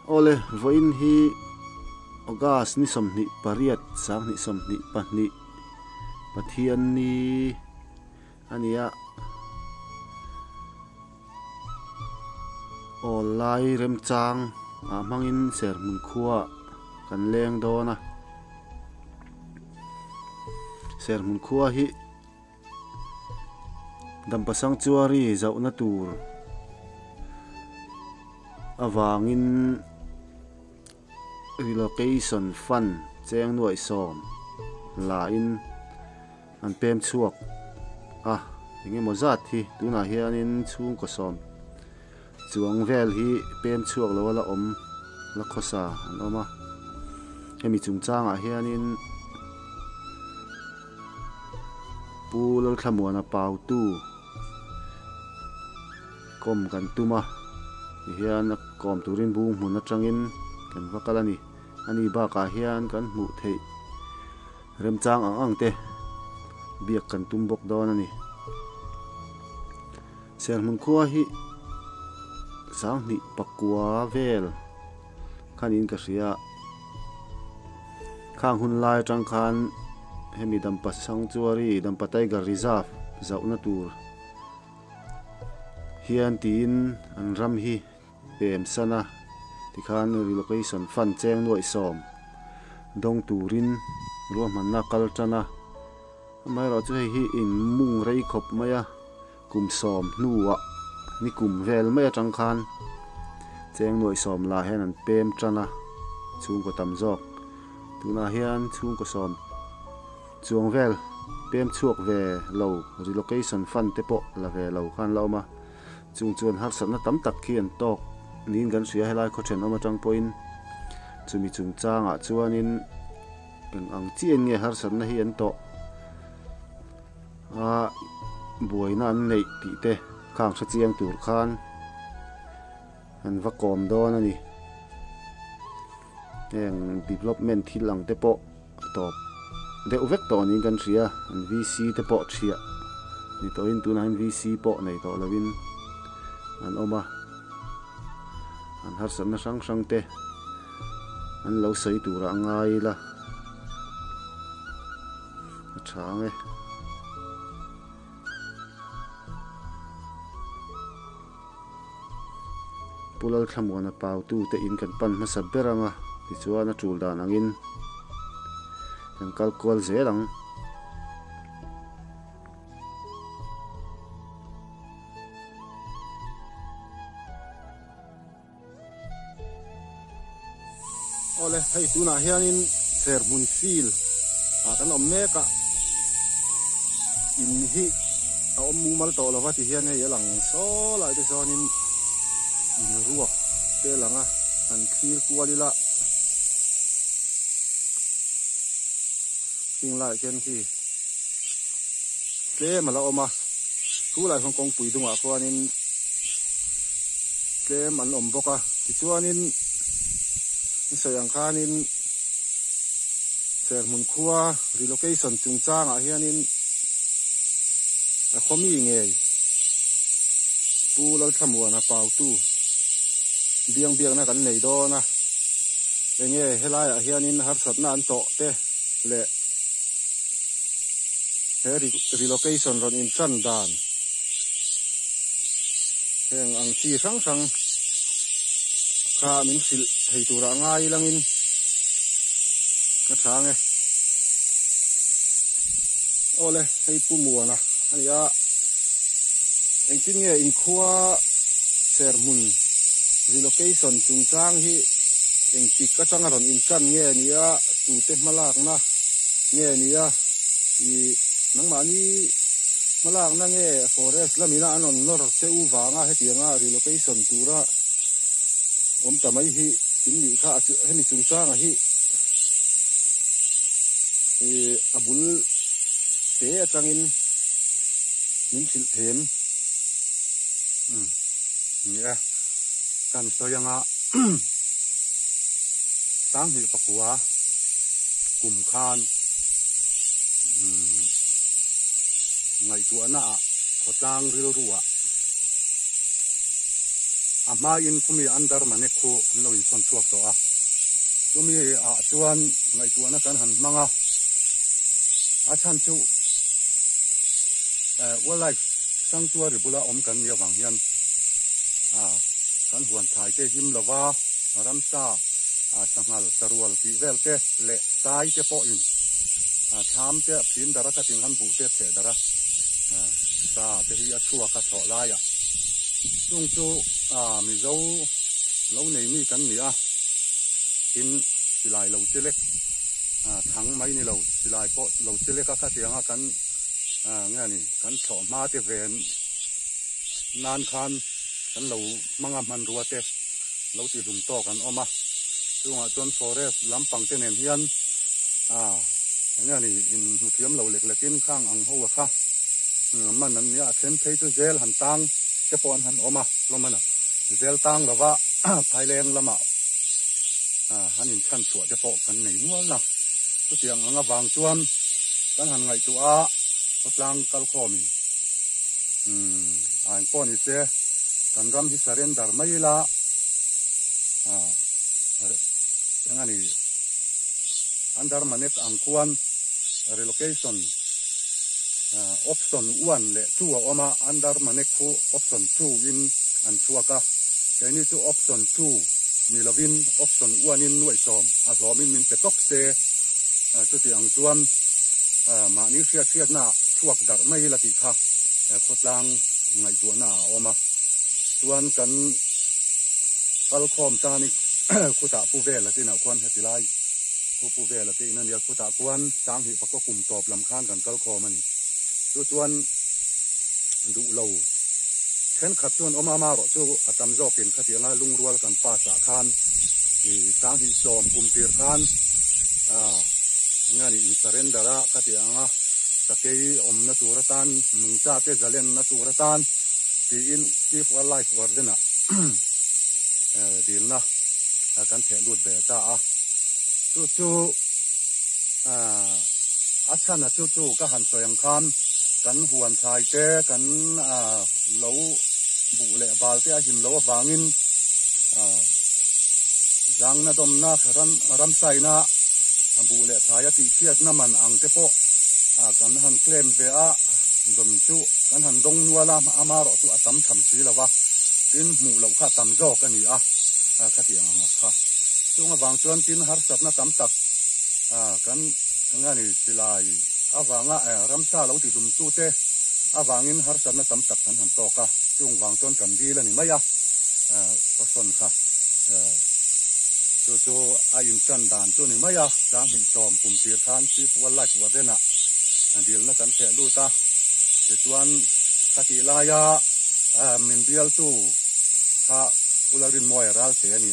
ole voin hi ogas ni somni pariat sang ni somni pahni pathian ni ania olai rem chang mangin ser mun khuwa kan leng dona ser mun khuwa hi dampa sanctuary zauna tur awangin relocation fund cheng nuai som la in an pem chuak inge mozat hi tuna hianin chung ko som chuang vel hi pem chuak lo la om la khosa an oma hemi chung changa hianin pulal thlamuana pau tu kom kan tuma hian kom turin bu mun atangin kan vakalani ani ba ka hian kan mu thei rem chang ang te biak kan tumbok don ani ser mun khuwa hi sang ni pakwa vel khanin ka ria khang hun lai tang khan hemi dampa sanctuary dampa tiger reserve zauna tur hian tin an ram hi pem sana tikhan relocation fund cheng nuai som dong turin ruam manna kaltana mai ro chu hi in mung rei khop maya kum som nuwa ni kum vel mai atang khan cheng nuai som la hen an pem tana chung ko tam jok tuna hian chung ko som chuang vel pem chuak ve lo relocation fund te po la ve lo khan lo ma chung chuan har sana tam tak khi an tok nin gan sia helai kho then oma tang point chumi chung changa chuanin ang chien nge har san na hi an to buaina an nei ti te khang sa chiang tur khan an va kom don ani eng development thilang te po top de uvek to nin kan ria an vc te po thia ni to in tu na vc po nei to lovin an oma an har san na sang sang te an lo sei tura ngai la change pulal thamwana pau tu te in kan pan ma saberanga ti chuan a tul dan angin kan kalkol zelang ole hei tuna hianin sermun fil kan om meka in hi om mu mal to lo wati hian hei lang so lai te sonin in ruak te langa an khir kualila sing lai ken ki tle mala oma thu lai hong kong pui dunga khanin tlem an om boka ti chuanin sayang khanin sermun khuwa relocation chung changa hianin a khomi ngei pulal thamuana pau tu biang na kan nei do na enge helai a hianin har satna an to te le he relocation ron in chan dan heng ang chi sang sang kha min sil hei tura ngai langin na thange ole hei pumuana ania engtin nge in khuwa sermun relocation chung chang hi engtik ka changa ron in chan nge nia tu te malak na nge nia I nangmani malak na nge forest lamina anon nor se u wanga hetianga relocation tura tamai hi inli kha hemi chung changa hi abul te atangin min sil them ya kan soyanga sang hi pakua kum khan ngai tu ana khotang ril ruwa ama in kumi andar mane khu lo in son chuak to a tumi a chuan ngai tu na kan han manga a chan chu wildlife sanctuary bula om kan nia wang hian kan huan thai te him lova ramsa sangal tarwal pi vel te le sai te po in tham te phin dara ka ting han bu te the dara sa te hi a chua ka tho la ya chung chu mi zo lo nei mi kan ni a tin silai lo che lek thang mai ni lo silai po lo che lek ka tianga kan nga ni kan tho ma te ven nan khan kan lo manga man ruwa te lo ti dum to kan oma chunga chon forest lampang te nen hian nga ni in muthiam lo lek lekin khang ang ho wa kha man nan ya then phei chu zel han tang ke pon han oma lo mana zel tang lawa thaileng lama han in chan chua te po kan nei nual na tu tiang anga wang chuan kan han ngai tu a hotlang kal khomi an pon ise kan ram hi surrender mai la anga ni andar manek ang kuan relocation option 1 le 2 oma andar manek khu option 2 in an chuaka teni chu option 2 ni lovin option 1 in nuai som a hlomin min petok se chu ti ang chuan ma ni sia na chuak dar mai la ti kha khotlang ngai tu na oma chuan kan kal khom ta ni khuta pu ve la ti na kwan hetilai khu pu ve la ti na ni khuta kwan sang hi pakko kum top lam khan kan kal khom ani chu chuan du lo khen khat chuan oma ma ro chu atam zo kin khatianga lungrual kan pa sa khan i sang hi som kum tir khan ngani in surrender a khatianga sakei om na turatan nung cha te zalen na turatan ti in chief wildlife warden a dil na kan the lut ve ta a chu achana chu ka han soyang khan kan huan thai te kan lo bu le bal te a him lo wangin zang na dom na ram sai na bu le thai a ti chiat na man ang te po kan han claim ve a dom chu kan han dong nuala ama ro chu atam tham si lawa tin mu lo kha tam zo ka ni a khati anga kha chunga wang chuan tin har sap na tam tak kan ngani silai awanga ramsa lo ti dum tu te awangin har sap na tam tak kan han to ka chung wang chuan kan di la ni maya pason kha chu a in chan dan chu ni maya sang hi som kum tir khan chief wildlife warden a dil na kan the lu ta te chuan khati la ya min bial tu kha ularin moi ral te ani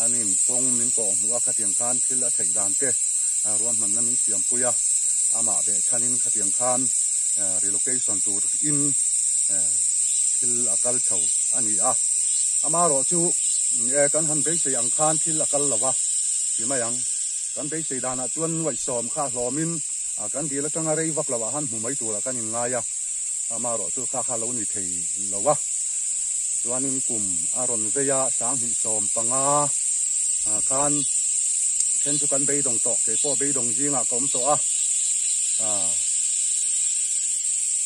anin kong min ko muwa khatiang khan thil a thei dan te ruam man na min siam puya ama be chanin khatiang khan relocation tur in thil akal chho ani ama ro chu kan han be se ang khan thil akal lawa ti mayang kan be se dana chuan wai som kha hlomin kan di la tanga rei vak lawa han hu mai tu la kan in nga ya ama ro chu kha lo ni thei lawa chuanin kum aron veya sang hi som panga kan chen chu kan be dong to ke po be dong jinga kom to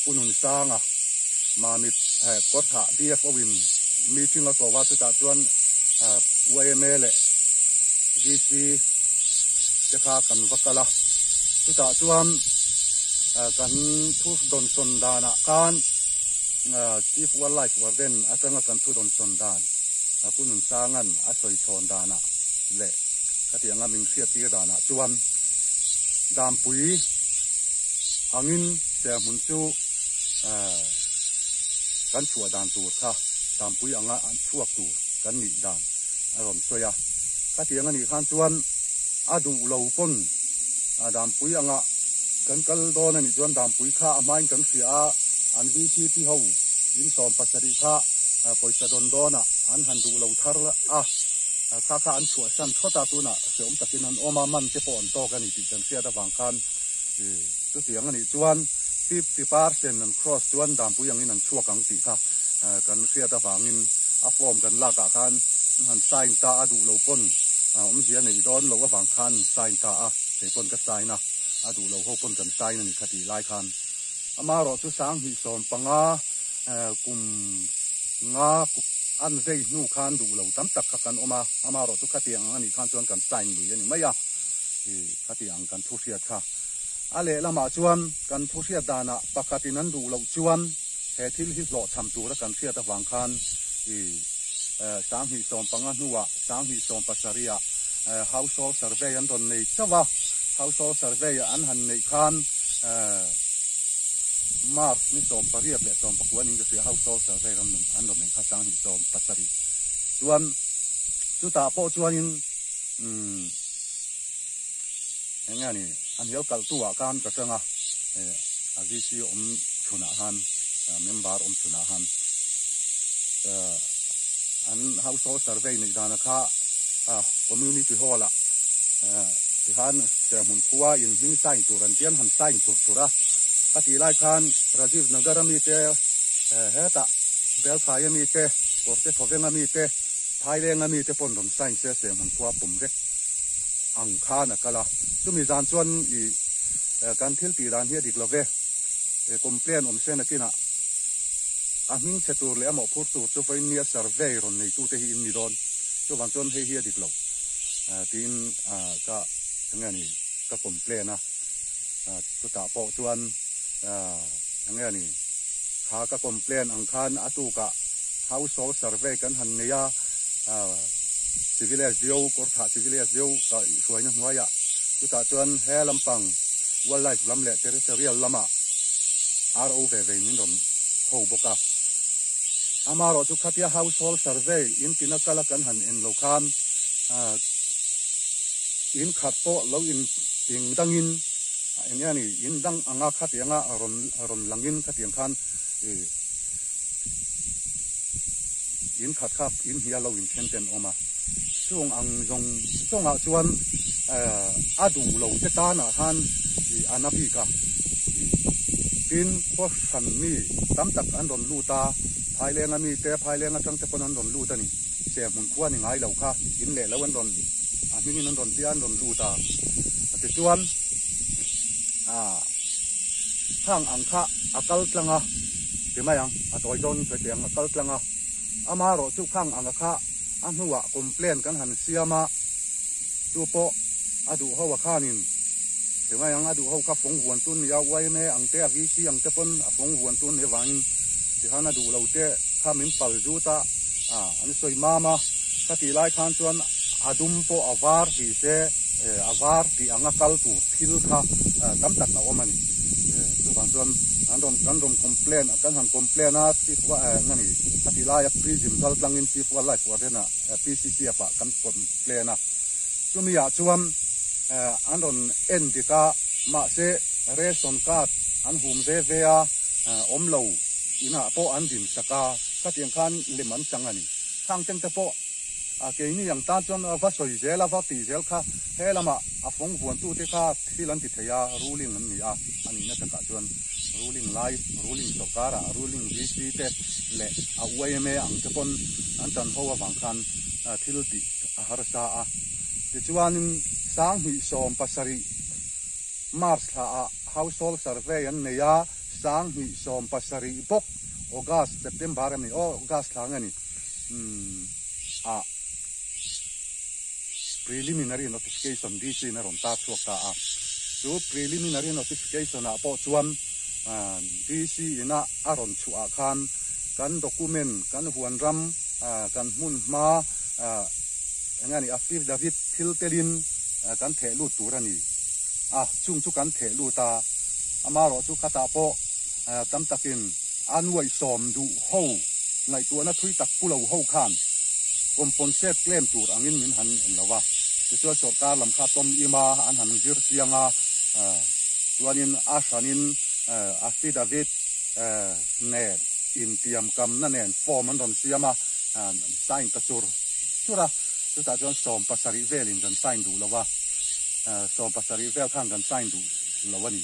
punun sanga ma mit ko tha df win meeting a ko wa ta chuan yml gc te kha kan vakala tu ta chuan kan thu don son dana kan chief wildlife warden atanga kan thu don son dan punun sangan a soi thon dana le khatianga min sia tir dana chuan dam pui angin se mun chu kan chua dan tur kha dam pui anga an chuak tur kan ni dan aron soya khatianga ni khan chuan adu lo pon dam pui anga kan kal don ani chuan dam pui kha amain kan sia an vcp ho in som pasari kha poisa don dona an han du lo thar la kha an chua san thota tu na seom takin an oma man te pon to kan ti kan sia da wang khan tu tiang ani chuan 50% an cross chuan dam pui angin an chuak ang ti kha kan sia da wangin a form kan la ka khan han sign ta adu lo pon hian nei don lo awang khan sign ta a te pon ka sign na adu lo ho pon kan sign ni khati lai khan ama ro chu sang hi som panga kum nga an vei nu khan du lo tam tak kan oma ama ro chu khati ang ani khan chuan kan sign lui ani maya khati ang kan thu riat kha ale lama chuan kan thu riat dana pakhatin an du lo chuan he thil hi lo cham tu ra kan riat awang khan sang hi som panga nuwa sang hi som pasaria household survey an don nei chawa household survey an han nei khan Mars ni som paria le som pakwan ni ka household survey an don nei kha sang hi som pasari chuan chu ta po chuan in engani an hial kal tuwa kan ka changa avc chuna han member chuna han an household survey nei dana kha community hall ti han se mun khuwa in hing sign turan tian han sign tur khati lai khan Rajiv Nagar mi te heta bel khai mi te korte thovenga mi te thailenga mi te pon rom sign se mun khuwa pum rek ang kha na kala chumi zan chuan I kan thil ti ran hi dik love complain se na kina a hing che tur le amo phur tur chu vai nia survey ron nei tu te hi in ni don chu wang chon he hi dik lo tin ka ngani ka complain na chu ta po chuan ngani kha ka complain ang khan atu ka household survey kan han nia civilian view kor tha civilian view ka suai na hnuaya chu ta chuan he lampang wildlife lam le territorial lama ro ve min ron ho boka amaro chu khatia household survey in tinakala kan han en lo khan in khat po lo in ting dangin engani in dang anga khatianga ron langin khatiang khan in khat khap in hia lo in thenten oma chung ang jong chonga chuan adu lo te ta na han anabi ka tin ko san mi tam tak an ron lu ta phailenga mi te phailenga chang te pon an ron lu ta ni se mun khuwa ni ngai lo kha in le lo an ron mingin an ron ti an ron lu ta te chuan thang ang kha akal tlanga ti mayang atoi don pe tiang akal tlanga ama ro chu khang ang kha an huwa complain kan han siama tu po adu hawa khanin ti mayang adu ho kha phong huan tun ya wai me ang te vi si ang te pon phong huan tun he wang ti han adu lo te kha min pal ju ta an soi mama ka ti lai khan chuan adum po avar hi se avar ti anga kal tu thil kha tam tak na omani chu bang chuan an rom complain kan han complain a ti wa ngani ati la ya prism kal tlangin ti wa life wa rena pcc apa kan complain a chumi ya chuan an ron en dika ma se ration card an hum ve a omlo ina po an din saka ka tiang khan leman changani khang teng te po ke ni yang ta chon va soi zela va ti zel kha helama a phong vuan tu te kha thilan ti theya ruling an ni a ani na taka chuan ruling life ruling sokara ruling vc te le a uame ang te pon an tan ho wang khan thil ti a har sa a ti chuanin sang hi som pasari mars tha a household survey an neya sang hi som pasari bok august september ani august thangani preliminary notification DC na ron ta chuak ta a chu preliminary notification a po chuan DC ina aron chu a khan kan document kan huan ram kan mun ma ngani affidavit David Tiltelin kan thelu turani chung chu kan thelu ta amaro chu khata po tam takin anwai som du ho ngai tu na thui tak pulo ho khan compensate claim tur angin min han en lawa chu sarkar lam kha tom ima an han zir sianga chuanin asanin affidavit ne in tiam kam na nen form an ron siama sign ta chura chu ta chuan som pasari velin kan sign du lawa som pasari vel khan kan sign du lawani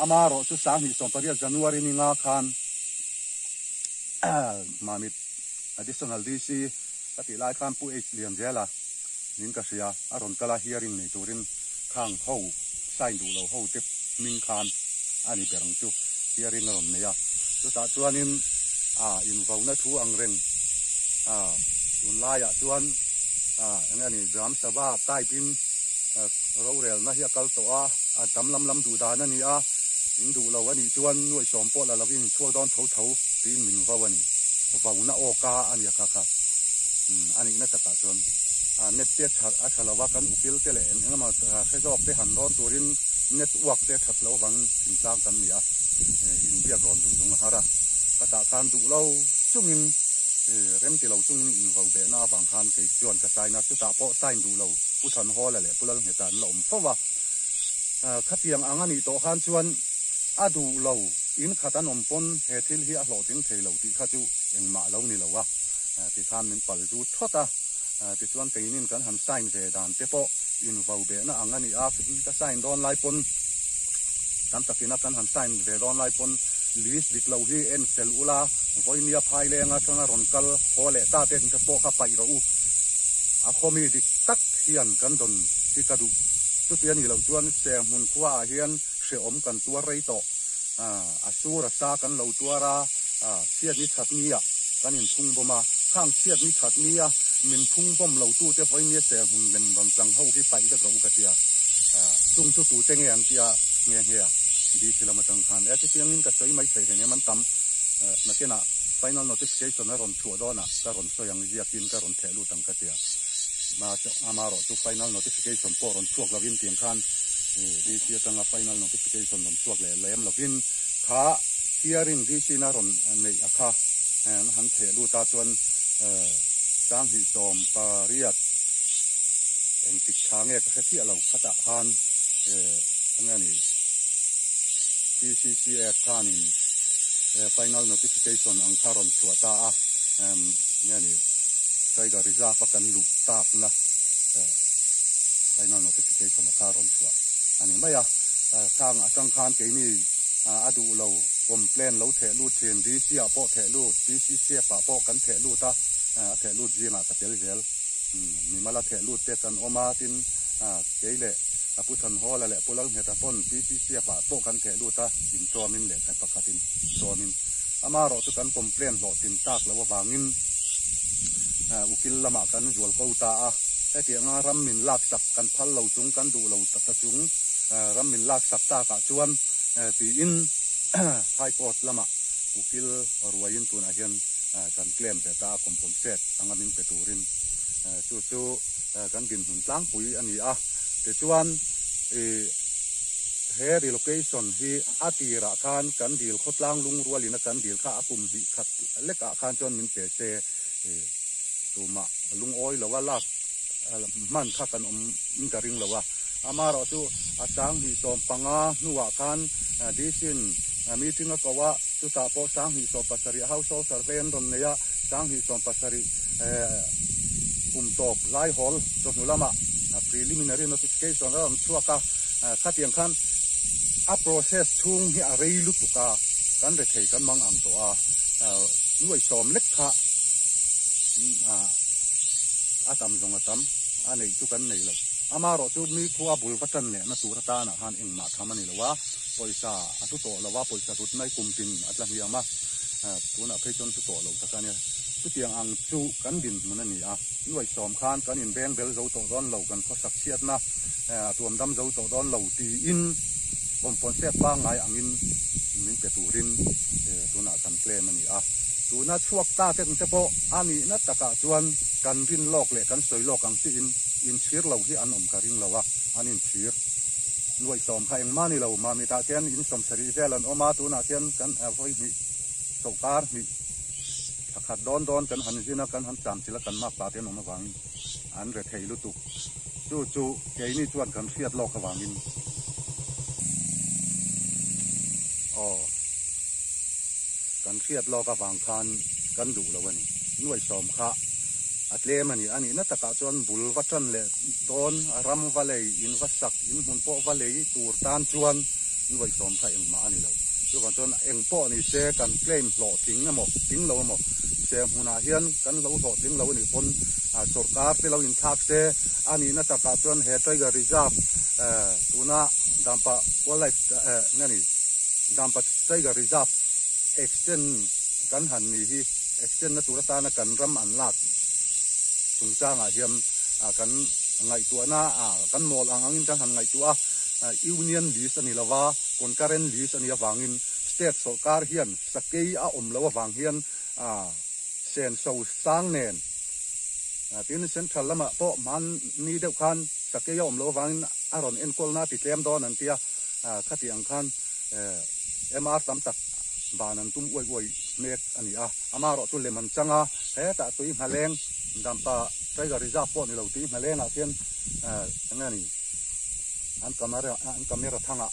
amaro chu sang hi som paria January ni nga khan mamit additional DC ka ti lai kan pu e liam jela nin ka sia aron kala hearing nei turin khang ho sign du lo ho te min khan ani berang chu hearing ron ne ya chu ta chuanin in vo na thu ang reng tun la ya chuan angani gram sava tai pin ro rel na hi kal to tam lam du da na ni in du lo ani chuan nuai som po la lovin chua don tho tin min vo ani vo na o ka ani kha ani na ta ka chuan net te thalawa kan upil te le engama khejok te han ron turin network te that lo wang tin tlang kan ni in bia ron dung hara ka ta kan du lo chungin rem ti lo chung in vo be na wang khan ke chuan ka sai na chu ta po sai du lo pu than ho la le pulal he tan lo fowa khatiang angani to khan chuan adu lo in khatan pon he thil hi a hlo ting thei lo ti kha chu engma lo ni lo wa ti khan min pal du thota ti chuan keinin kan han sign ve dan te po in vo be na angani ka sign don lai pon tam takina kan han sign ve don lai pon list dik lo hi en sel ula voinia phai le nga changa ron kal hole ta te te po kha pai ro a khomi dik tak hian kan don ti ka du tu pian ni lo chuan se mun khuwa hian se om kan tua rei to asura sa kan lo tuara siat ni that ni kan in thung boma khang siat ni that ni min phung bom lo tu te voinia se mun lem ron chang ho hi pai da ro ka tia tung tu tu te nge an tia nge he di sila matang khan ti piang in ka soi mai thei ne man tam na kena final notification na ron chu do na ka ron so yang zia tin ka ron thelu tang ka tia ma amaro tu final notification po ron chuak lovin tiang khan di sia tanga final notification ron chuak le lem lovin kha hearing di si na ron nei akha han thelu ta chuan sang hi som pariat en tik thange ka khathi alo khata khan angani PCCF khanin final notification ang karon chuata yani kai ga reserve kan lu tap na final notification na karon chua ani maya khang atang khan ke ni adu lo complain lo the lu thin DC po the lu PCCF po kan the lu ta the lu jinga ka tel gel mi mala the lu te kan oma tin keile aputan hola le pulang heta pon PCCF po kan the lu ta in chomin le kan pakatin chomin amaro tu kan complain lo tin tak lo wangin ukil lama kan jual ko ta ti nga ram min lak sak kan phal lo chung kan du lo ta chung ram min lak sak ta ka chuan ti in high court lama ukil ruain tu na hian kan claim te ta compensate angamin peturin chu kan din hun tlang pui ani te chuan he relocation hi atira khan kan dil khotlang lung rualina kan dil kha apum bi khat leka khan chon min pe se tuma lung oi lawa lak man kha kan in ka ring lawa amaro chu asang hi som panga nuwa khan disin meeting ko wa chu ta po sang hi so pasari household survey don ne ya sang hi som pasari top lai hol to nulama preliminary notification ram chuaka khatiang khan a process thung hi a rei lu tuka kan re thei kan mang ang to nuai som lek kha atam jong atam anei tu kan nei lo amaro chu mi khuwa bul patan ne na turata na han engma thamani lowa poisa atu to lowa poisa rut nai kumtin atla hi ama tuna phechon chu to lo takania tu tiang ang chu kan din munani nuai som khan kan in beng bel zo to don lo kan kho sak chiat na tuam dam zo to don lo ti in pon se pa ngai angin min peturin tuna kan claim ani tuna chuak ta te po ani na taka chuan kan rin lok le kan soi lok ang si in chir lo hi an ka ring lawa anin chir nuai som kha eng mani lo ma mi ta chen in som sari zelan oma tuna chen kan voi ni sokar ni akhat don kan han jina kan han cham chila kan ma pa te no ma wang an re thei lu tu chu ke ni chuan kan fiat lok wangin kan fiat lok wang khan kan du lo wani nuai som kha atle mani ani na taka chuan bul watan le don ram valley in wasak in hun po valley tur tan chuan nuai som kha eng ma ani lo chu van chon eng po ni se kan claim lo ting amo ting lo amo se huna hian kan lo lo ting lo ni pon sarkar te lo in thak se ani na taka chon he tiger reserve tuna dampa wildlife ngani dampa tiger reserve extend kan han ni hi extend na tura ta na kan ram an lak tung changa hiam kan ngai tu na kan mol angin kan han ngai tu union lease ani lawa concurrent lease ani awangin state sarkar hian sakei a omlo awang hian sen so sang nen tin central lama po man ni deuh khan sakei a omlo awangin aron enkol na ti tlem don an tia khati ang khan mr tam tak banan tum oi mek ani amaro tu leman changa he ta tui haleng dampa tiger reserve po ni lo ti haleng a hian ngani an kamera thanga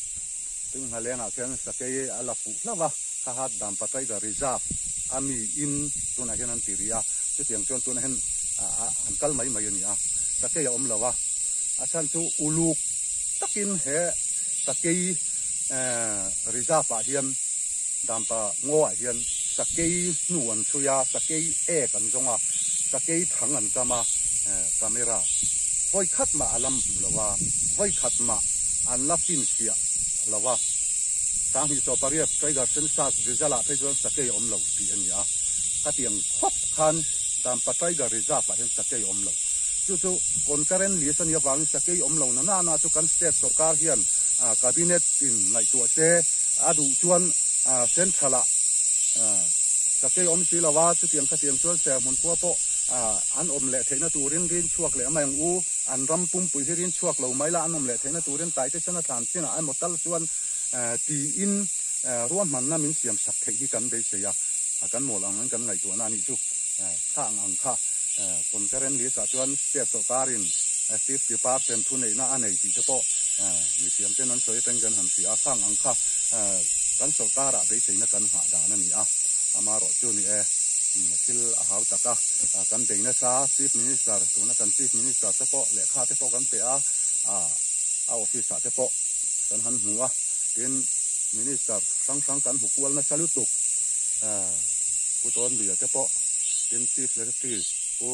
tui haleng a hian sakei ala pu lawa kha hat dampa tiger reserve ami in tuna hian an tiria ti tiang chon tuna hen an kal mai ani sakei a om lawa asan chu uluk takin he sakei reserve a hian dampa ngo a hian sakei nuan chuya sakei kan zonga sakei thang an kama camera voi khat ma alam lawa voi khat ma an la pin sia lawa sang hi so paria tiger sensas rizala phaijon sakei om lo ti ania khatiang khop khan dampa tiger reserve a hian sakei om lo chu concurrent liason ya wang sakei om lo na chu kan state sarkar hian cabinet in ngai tu se adu chuan centrala sakei om si lawa chu tiang khatiang chuan se mun ko po an om le theina turin rin chuak le amang u an ram pum pui hirin chuak lo maila an om le theina turin tai te chana than china an motal chuan ti in ruam man na min siam sak thei hi kan be se ya kan mol ang kan ngai tu na ni chu khang ang kha concurrent li sa chuan state sarkarin chief department thu nei na anei ti te po mi thiam te nan soi teng kan han si khang ang kha kan sarkara be se na kan ha da na ni amaro chu ni thil hau taka kan deina sa chief minister tuna kan chief minister te po lekha te po kan pe office te po kan han hua tin minister sang kan hukwal na salutuk puton bia te po tin chief secretary pu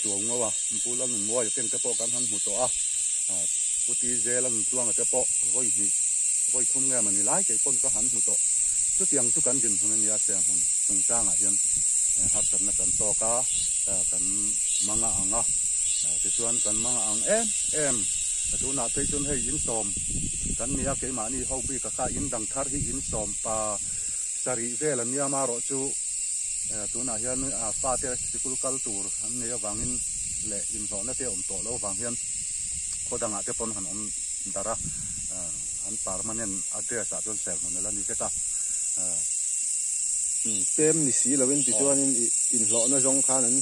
chuang wa pu lan mo ya ten te po kan han hu to puti zelang tuang te po voi thum nga mani lai ke pon ka han hu to chu tiang chu kan din hun ya se hun sung changa hian hat tan na kan to ka kan manga anga ti chuan kan manga ang em tu na pe chun hei in som kan nia ke ma ni ho bi ka kha in dang thar hi in som pa sari vel ania ma ro chu tu na hian fa te sikul kal tur an ne wangin le in ho na te om to lo wang hian khodanga te pon han om dara an permanent address a chon sel mon la ni keta tem ni si lawin ti chuan in hlo na jong khan an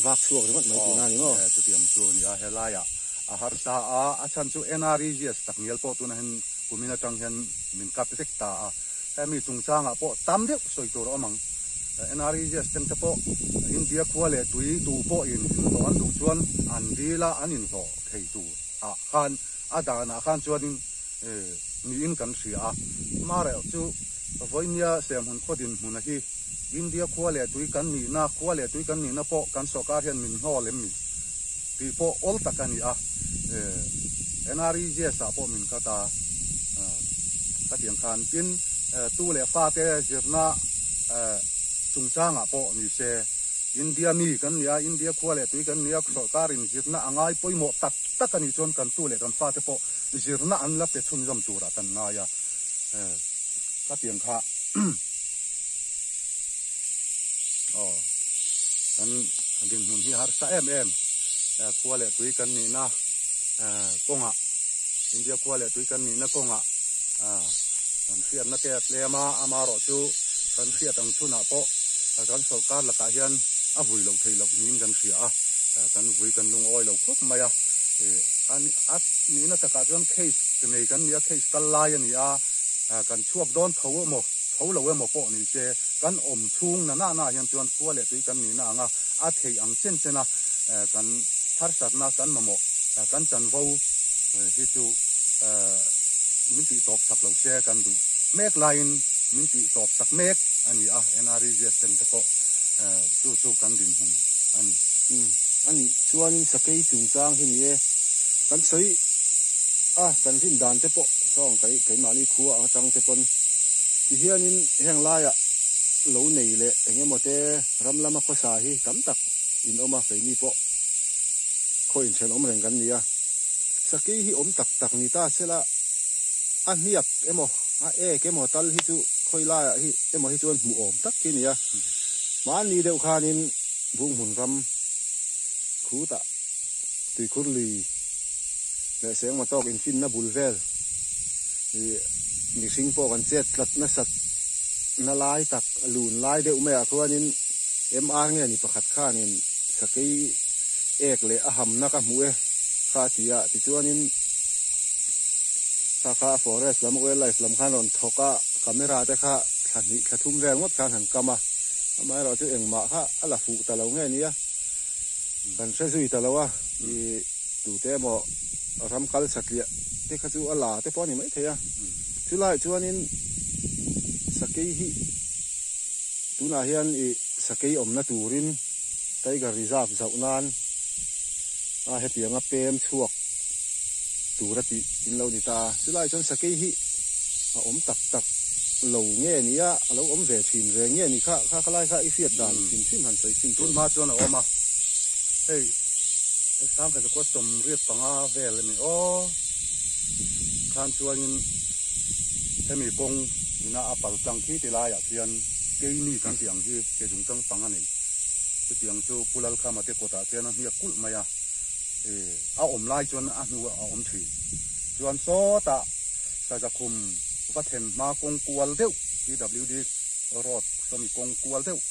vak chuak ringot mai ti na ni mo chu tiang chu ni a helaya har ta a chan chu NREGS tak nial po tu na hen kumina tang hen min kap tek ta mi chung changa po tam deuh soi tur omang NREGS teng te po India khwale tui tu po in lo an du chuan an dila an in ho thei tu khan adana khan chuan ni in kan ria mare chu voinia sem hun khodin huna hi India khwale tui kan ni na khwale tui kan ni na po kan sarkar hian min ho lem mi ti po ol takani NREGS a po min kata katiang khan tin tu le fa te jirna chung changa po ni se India mi kan nia India khwale tui kan nia sarkarin jirna angai poimo tak takani chon kan tu le kan fa te po jirna an la te chun jam tura kan nga ya katiang kha kan din hun hi har sa em khwale tui kan ni na konga India khwale tui kan ni na konga kan fiat na te tlema amaro chu kan fiat ang chuna po kan sarkar la ka hian a vui lo thei lo nin kan ria kan vui kan lung oi lo khop maya an at ni na ta ka jon case nei kan nia case kal lai ani kan chuak don tho mo tho lo mo po ni se kan om chung na hian chuan khwale tui kan ni na anga a thei ang chen chena kan har sat na kan mamo kan chan vo hi chu min ti top sak lo se kan du mek line min ti top sak mek ani NREGS tem te po chu kan din hun ani ani chuan sakai chung chang hi ni e kan soi kan rin dan te po song kai mani khuwa ang chang te pon ti hianin heng laia lo nei le engemaw te ramlama khosa hi tam tak in oma kai ni po khoi in chen om reng kan nia sakai hi om tak tak ni ta sela hiap emo kemo tal hi chu khoi la hi emo hi chuan mu om tak ki nia man ni deuh khanin bung hun ram khu ta tui khur li le seng ma tok in fin na bulvel ni sing po kan chet tlat na sat na lai tak lun lai deuh me a khuanin MR nge ni pakhat khanin sakai ek le aham na ka mu e kha tia ti chuanin kha forest lam wildlife lam khan on thoka camera te kha thani thum reng ngot khan han kama amai ro chu engma kha ala fu ta lo nge nia kan se zui ta lo wa i tu te mo ram kal saklia te kha chu ala te poni mai theya chu lai chuanin sakai hi tuna hian i sakai om na turin tiger reserve zaunan hetianga pem chuak turati in lo ni ta chulai chon sakai hi om tak tak lo nge nia alo om ve thin ve nge ni kha lai kha i fiat dan fin han sai fin tun ma chon oma hey sang ka ko som riet panga vel ni khan chuanin hemi pong ina apal tang khi ti la ya thian ke ni kan tiang hi ke jung tang panga nei chu tiang chu pulal kha ma te ko ta thian hi kul maya om lai chuan nu om thi chuan so ta sa ja khum pathen ma kong kual deuh PWD road somi kong kual deuh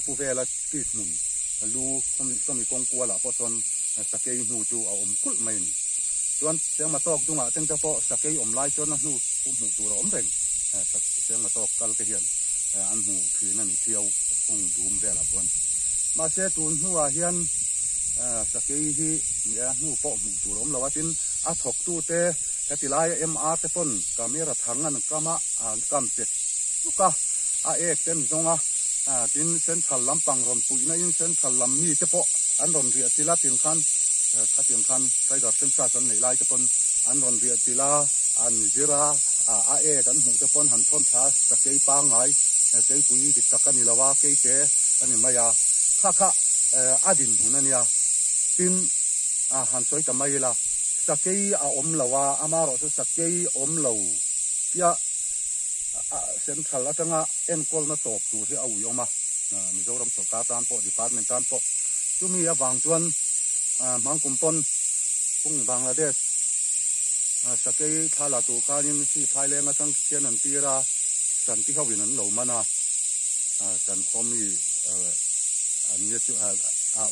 pu ve la ti mun lu somi kong kuala po son sakei nu chu om kul mai ni chuan seng ma tok tunga teng ta po sakei om lai chuan nu mu tu ro om reng seng ma tok kal te hian an mu thi na ni thiau kong dum ve la pon ma se tun huwa hian sakei hi nu po mu tu rom lawatin a thok tu te katilai MR te pon camera thangan kama kam te ka ek ten zonga tin central lampang ron puina in central lam mi te po an ron ria tila tin khan khatin khan tiger sensation nei lai te pon an ron ria tila an jira kan mu te pon han thon tha sakei pa ngai sei pui dik takani lawa ke te ani maya kha adin hunania tin han soi ta mai la sakei om lawa amaro so sakei om lo tia central atanga enkol na top tu hi au yoma Mizoram Sarkar tan po department tan po chumi awang chuan mangkumpon kung Bangladesh sakei thala tu khanin si Thailand atang chian an tira san ti hawin an lo mana san khomi an ye chu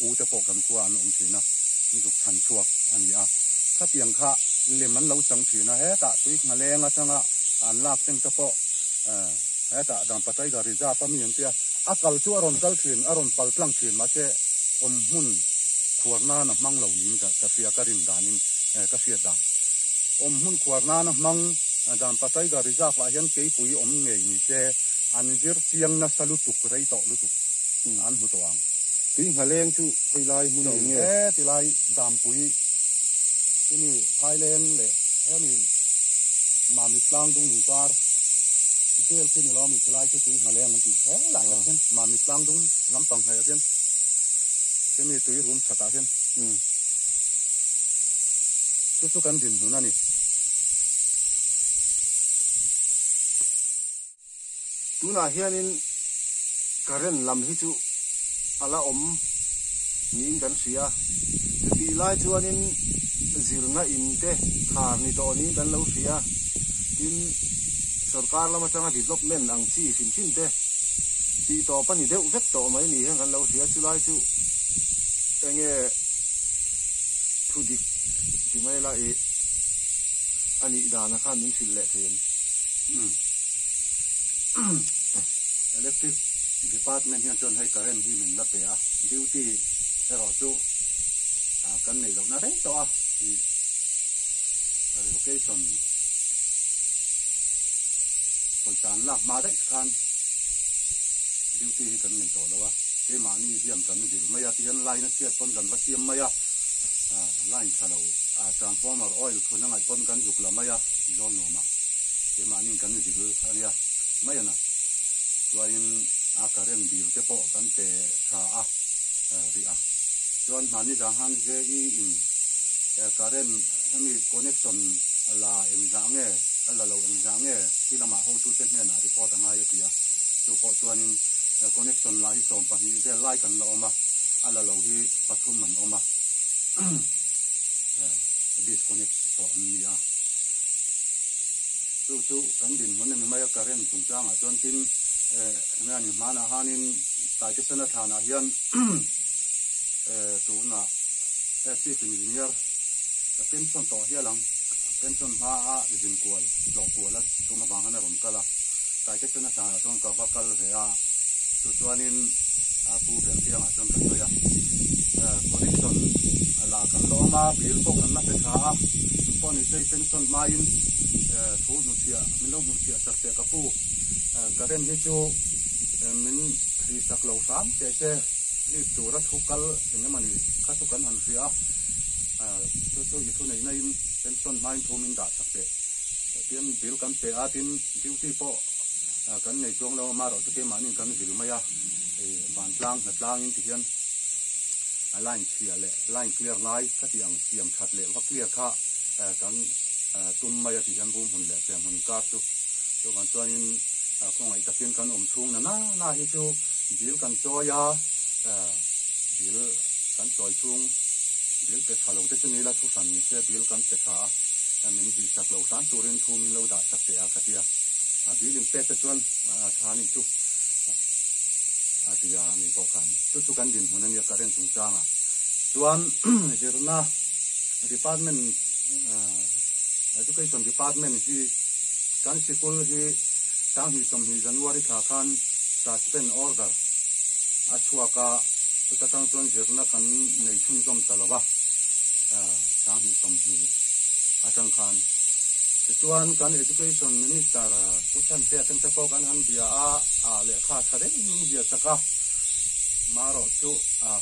u te po kan khuan thina ni juk than chuak ani kha tiang kha leman lo chang thina he ta tuik maleng atanga an lak teng te po he ta dam patai ga riza pa mi antia akal chu aron kal thin aron pal tlang thin ma se om hun khuarna na mang lo nin ka fia ka rin danin ka fia dan om hun khuarna na mang dam patai ga riza fa hian ke pui om ngei ni se an jir tiang na salutuk rei to lutuk an hu to ang ti ngaleng chu khoi lai mun nge ti lai dam pui ini Thailand le hemi ma mi tlang dung ni par tel khi ni lo mi thlai chu tui ngaleng an ti he la la chen ma mi tlang dung lam pang hai chen ke mi tui rum thata chen chu kan din huna ni tuna hianin karen lam hi chu ala om nin kan sia ti lai chuanin zirna in te khar ni to ni kan lo sia tin sarkar lama changa development ang chi fin te ti to pani deuh vek to mai ni han kan lo sia chu lai chu enge thudik ti mai la e ani dana khan min sil le them electric department hian chon hai current hi min la pe a duty ero chu kan nei lo na re to a relocation tàn lạc mà đấy khan duty kan nei to lawa ke mani hiam kan dil maya tian line na chiat pon kan va siam maya line chalo transformer oil thuna ngai pon kan juk la maya zon no ma ke mani kan dil ania maya na chuain karen bil te po kan te tha ri chuan mani da han je i in karen hemi connection la em jange ala lo em jange kilama ho tu te ne na report anga ya tia chu po chuanin connection la hi som pa hi ve lai kan lo ma ala lo hi pathum man oma disconnect to ni chu kan din mon mi mai karen chung chang chuan tin ngani mana hanin tai te sana thana hian tu na chief engineer pension to hialang pension ma jin kual lo kuala tu ma bang hana rom kala tai te sana thana chon ka vakal ve chu chuanin pu ber tiang chon ka toya connection ala kan lo ma bil ko kan na se tha pon ni sei pension ma in thu nu sia min lo nu sia sak te ka pu karen hi chu min ri sak lo sam te se li tu ra thu kal enge mani kha tu kan han sia chu yi thu nei na in pension ma in thu min da sak te tian bil kan pe tin duty po kan nei chong lo ma ro tu ke mani kan bil ma ya ban tlang in ti hian line clear le line clear ngai ka tiang siam that le wa clear kha kan tum ma ya ti hian bum hun le se hun ka chu kan chuanin khong ai takin kan chung na hi chu bil kan choya bil kan choi chung bil pe thalo te chuni la thu san ni se bil kan pe tha min bi sak lo san turin thu min lo da sak te ka tia bil in pe te chuan tha ni chu tia ni po kan chu kan din hunan ya karen chung changa chuan jerna department education department hi kan sikul hi tang hi som hi January tha khan suspend order achuaka tutatang chuan jerna kan nei thun som talawa tang hi som hi atang khan chuan kan education minister puchan te atang te po kan han bia le kha thare ni bia saka maro chu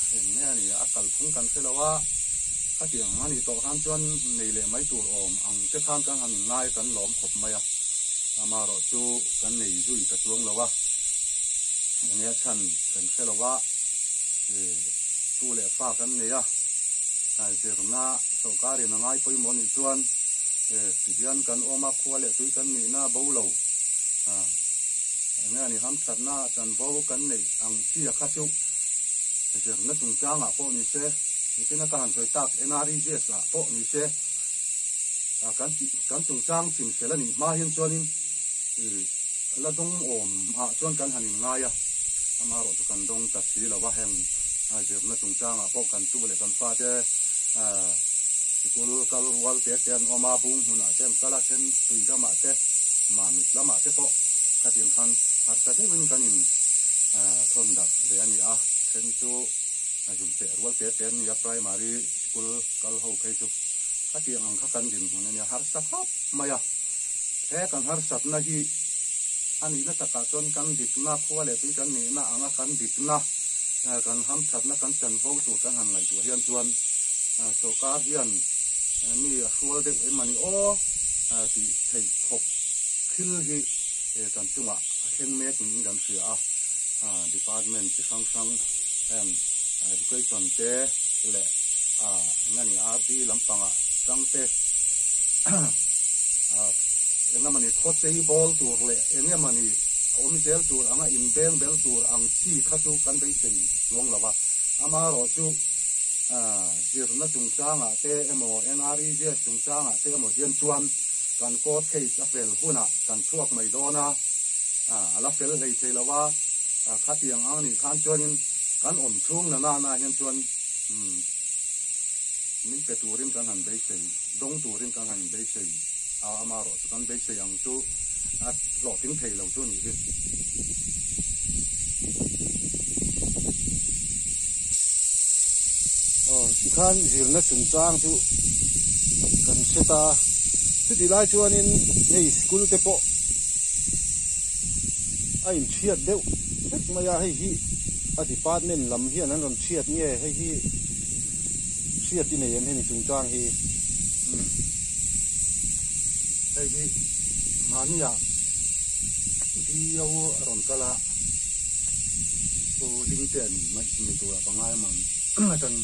hen ne ani akal phung kan selawa atiang ani to han chuan nei le mai tur om ang te khan kan han ngai kan lom khop maya amaro chu kan nei zui ta chuang lawa enge chan kan selawa tu le fa kan nei zirna sokari na ngai poi moni chuan tibian kan oma khwale tui kan ni na bolo enge ani ham thatna chan vo kan nei ang chi kha chu zirna chung changa po ni se ni na kan soi tak NREGS la po ni se kan chung chang chim sela ni ma hian chuanin la dong om chuan kan hanin ngaya amaro chu kan dong ta si la wa hem zirna chung changa po kan tu le kan fa te kul kal wal te ten oma bung huna ten kala ten tui dama te ma mi lama te po khatin khan har sa de win kanin thon da ve ani ten chu ajum te wal te ten ya primary school kal ho phei chu khatin ang kha kan din huna ni har sa khop maya he kan har sat na hi ani na taka chon kan dik na khwale tui kan ni na anga kan dik na kan ham that na kan chan vo tu kan han lai tu hian chuan so ka hian mi sual de mani ti thei khop khil hi kan chunga theng mek ni gam sia department chi sang and education te le ngani RP lampanga sang te enga mani khote hi ball tur le enga mani omisel tur anga in bel tur ang chi khatu kan dei sei long lawa ama ro chu zirna chung changa te emo NREGS chung changa te emo dian chuan kan court case apel huna kan chuak mai dona ala fel hei theilawa khatiang ang ni khan chuanin kan om chung na hian chuan min pe turin kan han bei sei dong turin kan han bei sei amaro chu kan bei sei ang chu lo ting thei lo chu ni hi si khan zirna chung chang chu kan seta chu ti lai chuanin nei school te po in thiat deuh tek maya hei hi a department lam hian an ron thiat nge hei hi thiat in em hei chung tang hi hei hi mania di yo ron kala ko ding ten mai ni tu pa ngai man tan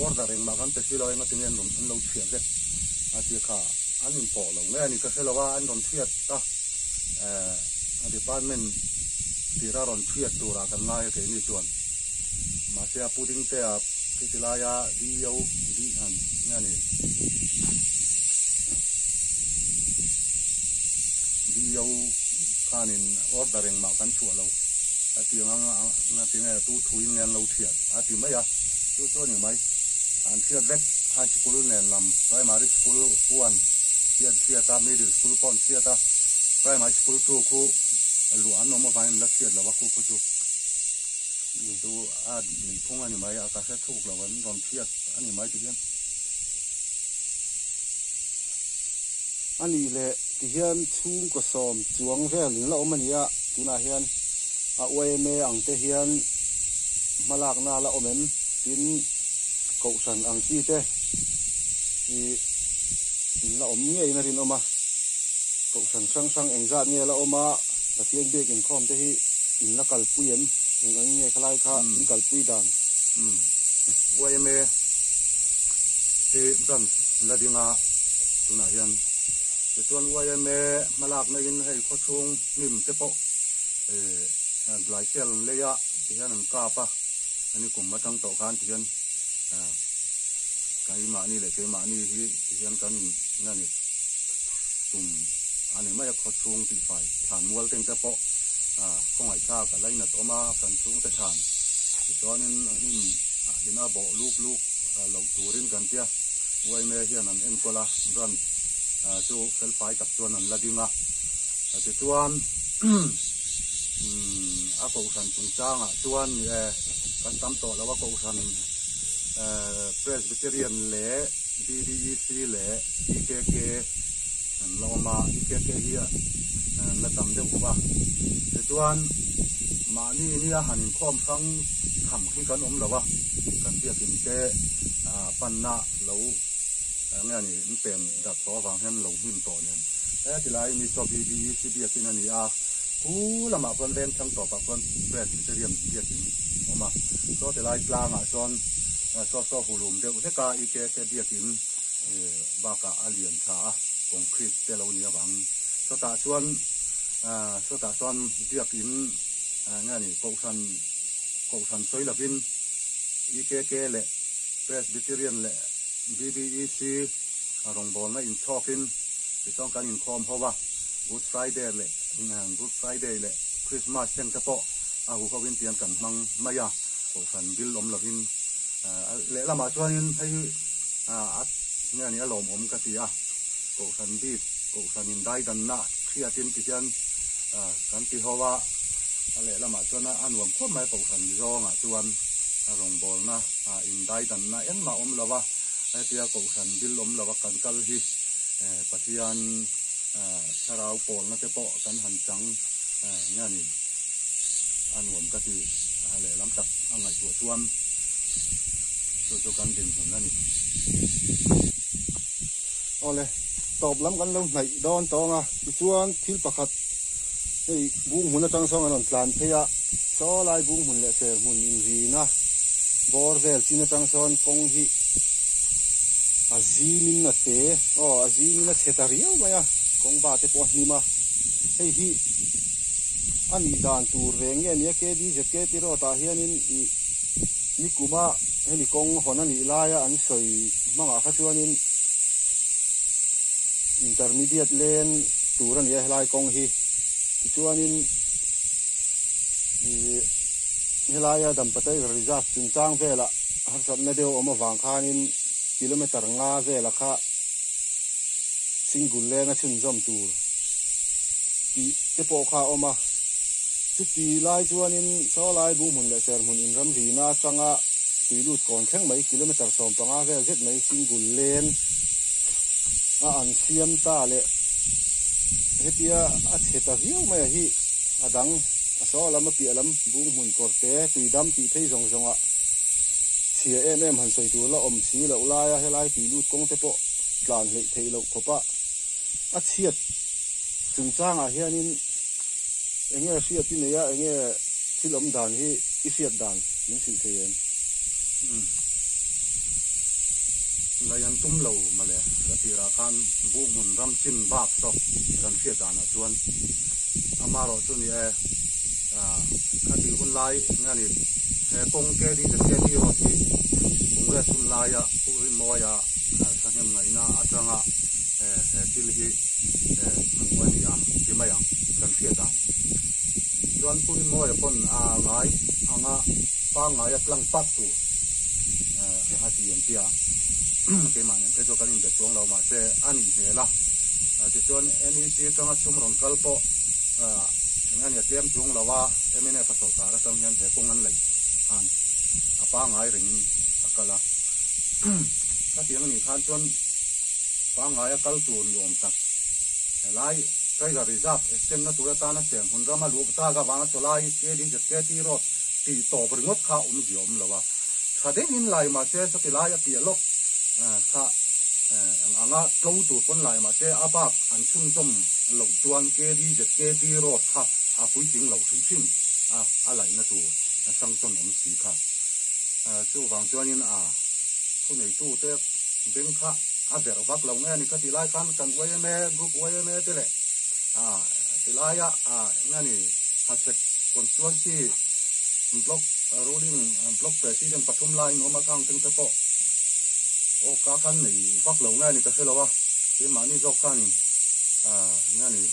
ordering ma kan te siloi ma tingen ron an lo thiat de a ti kha an in po lo nge ni ka selawa an ron thiat ta department tira ron thiat tu ra kan ngai ke ni chuan ma sia puding te a kitilaya di yo di an ngani di yo kanin ordering ma kan chu lo ati nga tinga tu thui ngen lo thiat ati mai a chu chu ni mai an thiat vek high school nen lam primary school 1 thiat ta middle school pon thiat ta primary school 2 khu lu an no ma vain la thiat la wa khu chu tu a ni phung ani mai a ka se thuk la wan ron thiat ani mai ti hian ani le ti hian chung ko som chuang vel in la omania tuna hian a oime ang te hian malak na la omem tin ko san ang chi te in la om nge na rin oma ko san sang engzat nge la oma pathian bek in khom te hi in la kal puiem eng ang nge khlai kha in kal pui dan oime te dan la dinga tuna hian te tuan oime malak na in hei kho chung nim te po lai sel le ya ti hian an ka pa ani kum matang to khan ti hian kai ma ni le ke ma ni hi ti hian kan ngani tum ani mai kho chung ti fai than mual teng te po khong ai tha ka lai na to ma kan chung te than ti tonin anin dina bo luk lo turin kan tia wai me hian an en kola ran chu fel fai tak chuan an ladinga ti chuan a ko san chung changa chuan ni kan tam to lawa ko san Presbyterian le BDEC le IKK loma IKK hi na tam de ba chuan ma ni a han khom sang kham khi kan lawa kan pia kin te panna lo nga ni pem da to wang hen lo him to nen ti lai mi so BDEC bia tin ani a ku lama kon ven chang to pa kon Presbyterian bia tin oma so te lai tlang a son so hulum de te ka IKK bia tin ba ka alien tha concrete te lo ni awang so ta chuan bia tin nga ni ko san soi la bin IKK le Presbyterian le BDEC rong bol na in talking ti tong kan in khom howa Good Friday le Christmas ten ta po a hu howin tian kan mang maya ko san bil om lovin le lama chuanin hei at nga ni alom om ka ti a ko san bi ko san in dai dan na khiatin ti hian kan ti howa ale lama chuana anwam khom mai ko san zonga chuan rong bol na in dai dan na en ma om lawa tia ko san bil om lawa kan kal hi pathian sarau pol na te po kan han chang nga ni anwam ka ti ale lam tak angai tu chuan chu kan din thun na ni ole top lam kan lo nai don to nga chuan thil pakhat ei bung hun atang song anon tlan theya so lai bung hun le ser mun in ri na bor vel chin atang son kong hi azinin na te azinin na chetaria maya kong ba te po ni ma hei hi ani dan tur reng nge ni ke di je ke ti ro ta hianin ni kuma heli kong honani ilaya an soi manga kha chuanin intermediate lane turan ye helai kong hi chuanin helaya dam patai reserve chungchang vela har sat na deu oma wang khanin kilometer nga vela kha single lane a chun jom tur ti te po kha oma chuti lai chuanin so lai bu mun le ser mun in ram ri na changa tuilut kon kheng mai kilometer som panga vel jet mai single lane an siam ta le hetia a cheta hiu mai hi adang aso lam pi alam bung mun korte tuidam ti thei zong zonga chia em han soi tu la om si lo la ya helai ti lut kong te po tlan le thei lo khopa a chiat chung chang a hianin enge riat ti neya enge thilom dan hi i riat dan min si thein layan tum lo male ratira khan bu mun ram chin bak to kan riat dan a chuan amaro chu ni e khati hun lai ngani he kong ke di ro ti kong re sun lai ya uri mo ya thanem ngai na atanga til hi mungwani ya ti mayang kan riat dan chuan puri mo ya pon a ngai anga pa ngai atlang pat tu ati em pia ke man em pejo kalin de chuang lo ma se ani ne la ti chuan ani ti tanga sum ron kalpo ngan ya tlem chung lawa emene fa so ka ra tam hian he kong an lai an apa ngai ring akala ka tiang ni khan chuan pa ngai akal tun yom tak lai Tiger Reserve extend na tura ta na sem hun rama lu ta ga wang so lai ke din je ke ti ro ti to bringot kha ziom lawa thade in lai ma se so ti lai a pi lok kha anga tlo tu pon lai ma se abak an chun som lo chuan ke di je ke ti ro kha a pui ting lo sin sin a lai na tu na sang ton si kha chu wang chuan in thu nei tu te beng kha a ber vak lo nge ni ka ti lai kan me group me te le ti lai ngani ha check constituency block ruling block president pathum lai no ma kang ting te po o ka kan nei vak lo nge ni ka se lo wa ti ma ni jok kan ngani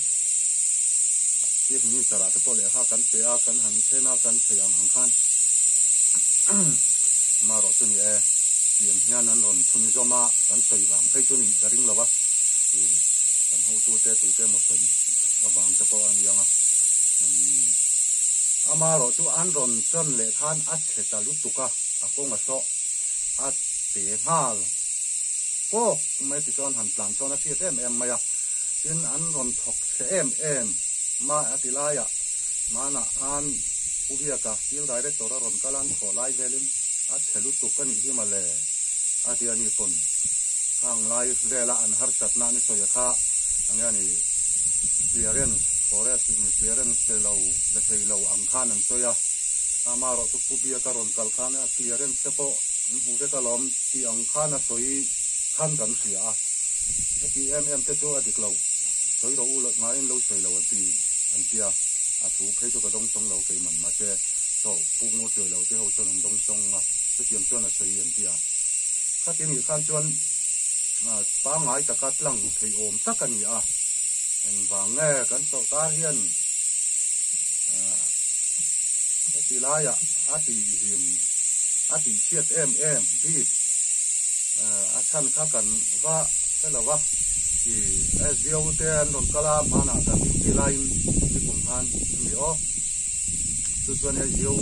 ti ni sara te po le kha kan pe a kan han the na kan thei ang khan ma ro tu ni tiang hian an ron chun zoma kan sei wang thei chu ni daring lo wa kan ho tu te mo sei awang te po an yang ama ro chu an ron chon le khan a cheta lu tuka akong a so a te hal ko mai ti chon han plan chon a si em maya tin an ron thok che em ma atilaya mana an ubia ka fil director ron kalan kho lai velin a chelu tuka ni hi male atiani pon khang lai vela an har sat na ni soya kha angani clearance forest clearance lo the thelo ang khan an soya amaro tu pubia karon kal khan clearance te po hu ve kalom ti ang khan a soi khan kan sia ti te chu adik lo soi ro u lo ngai lo sei lo ti an tia a thu phe chu ka dong song lo ke man ma che so pu ngo che lo te ho chon an dong song te tiam chon a sei an tia ka ti ni khan chuan pa ngai ta ka tlang thei om takani en wang nge kan so ta hian ti la ya ati zim ati chiat em bi a chan kha kan wa te la wa ki SDO te an ron kala mana ta ti line ti kum khan mi o tu chuan SDO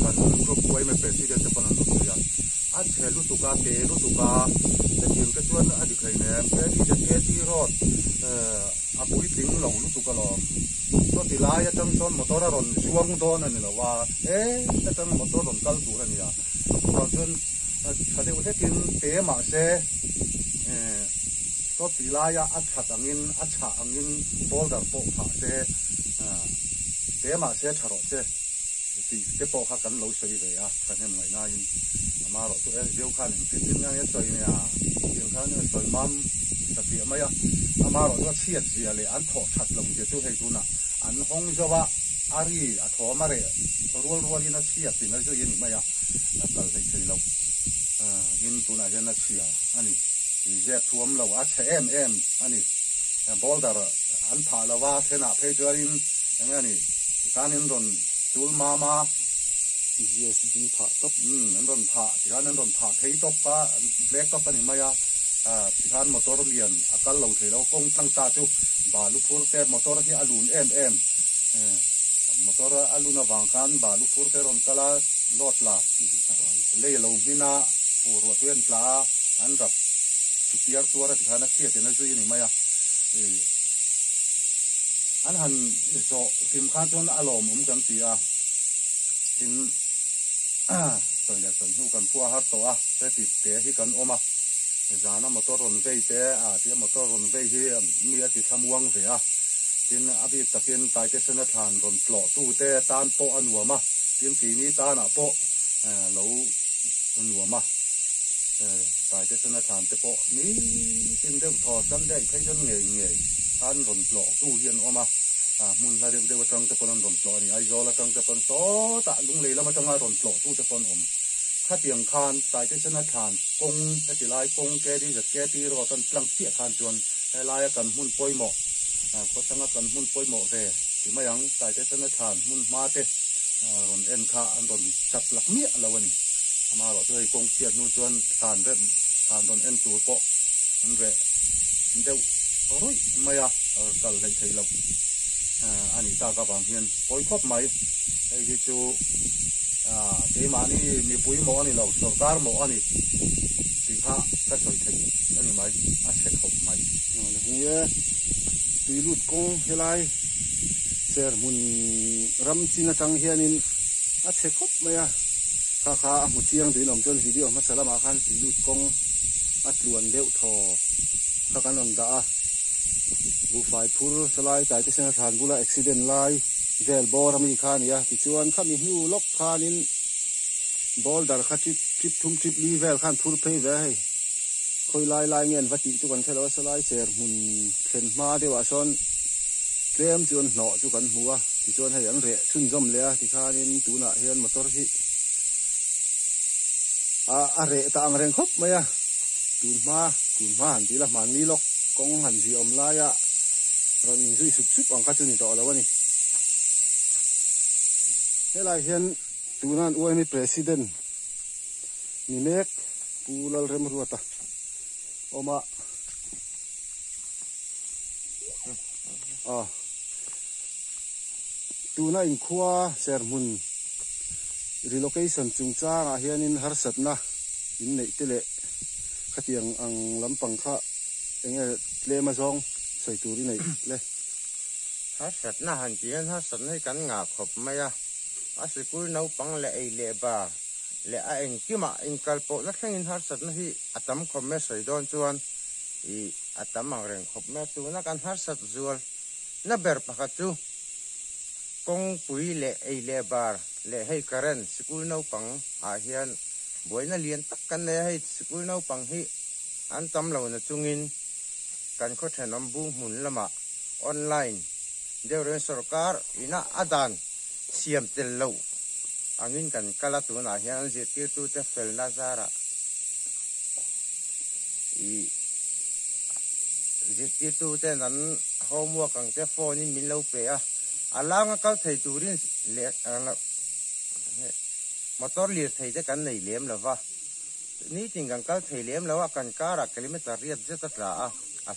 kan group wai me president te panan ro ya a chelu tu ka te lu tu ka te tim te chuan a di khai ne pe di je ke ti ro a pui ting lo lu tu ka lo so ti la ya chang son motor ron chuang do na ni lo wa te chang motor ron kal tu ra ni ya ko chuan thade u te tin te ma se so ti la ya a chat angin a cha angin boulder po pha se te ma se tharo se ti te po kha kan lo sei ve a thanem ngai na in ma ro tu deu khan ti tin yang ye soi ne tin khan ne soi mam ta ti ma ya ma ro tu chiat zia le an tho that long je chu hei tu na an hong zowa ari a tho ma re rol ina chiat tin na zo yin ma ya kal dei thei lo in tu na hian na chia ani je thuam lo a che em ani boulder an pha lawa thena phe chuain angani kanin ron chul mama GSD pha top an ron pha tihan an ron pha thei top pa black top ani maya tihan motor lian akal lo thei lo kong tang ta chu balu phur te motor hi alun em motor aluna wangkan balu phur te ron kala lot la le lo bina phur wa tuen tla an rap tiar tuara tihan a khia te na zui ni maya an han so tim khan chon alom kan tia tin rồi là sân hữu cần phua hát tổ thế thì té hi cần ôm giá nó motor ron vây té thì motor ron vây hi mi thì tham uang về tin abi takin tai te sena than ron tlo tu te tan po anua ma tin ki ni ta na po lo anua ma tai te sena than te po ni tin de tho san dei phai jon nge than ron tlo tu hian oma mun la de watang te pon ron tlo ni ai zo la tang te pon to ta lung le la ma tang ron tlo tu te pon khá tiếng khan tại cái sân khan công cái tỷ lệ công cái đi giật cái đi rồi cần lăng tiệt khan chuan hay lai cần mun poi mỏ có thằng cần mun poi mỏ về thì mấy anh tại cái sân khan mun ma thế rồi em kha anh rồi chặt lắc mía là vậy mà rồi tôi công tiệt nu chuan khan đấy khan rồi em tụt po anh về đâu rồi mấy cần lấy thầy lộc anh ta các bạn hiền poi khóc mấy cái chú thế mà ni bùi mỏ ni lâu sầu car mỏ ni thì ha cái sợi thịt anh mấy sẽ học mấy rồi là tùy lụt công hay lai ser mun ram china chang hianin sẽ khóc mấy kha một chiang tùy nằm trên video mà sẽ làm ăn tùy lụt công luồn đeo thò các anh làm đã bu phải phur salai tại cái xe thàn bu la accident lai vel bor ami khan ya ti chuan khami hu lok khanin bol dar kha trip thum trip li vel khan phur phei ve hei khoi lai ngen vati chu kan thelo salai ser mun khen ma dewa son tlem chuan no chu kan hua ti chuan hei an re chun zom le ti khanin tuna hian motor hi a re ta ang reng khop maya tun ma han ti la man ni lok kong han ji om la ya ron in zui sup ang ka chu ni to lawani helai hian tunan uani president ni mek pulal rem ruata oma tuna in khuwa sermun relocation chungcha nga hianin harsatna in nei tele khatiang ang lampang kha enge tlema zong saituri nei le harsatna han tian harsat nei kan nga khop maya asikul nau pang le ei le ba le a eng kima in kalpo na thlengin harsat na hi atam khom me soidon chuan I atam ang reng khop me tu na kan harsat zual na ber pakhat chu kong pui le ei le bar le hei karen sikul nau pang a hian boina lian tak kan le hei sikul nau pang hi an tam lo na chungin kan kho thanom bu mun lama online deuren sarkar ina adan siam tel lo angin kan kala tu na hian je tir tu te fel na zara I je tir tu te nan homework ang te phone in min lo pe alanga kal thei turin le motor lir thei te kan nei lem lawa ni tingang kal thei lem lawa kan kara kilometer riat zeta tla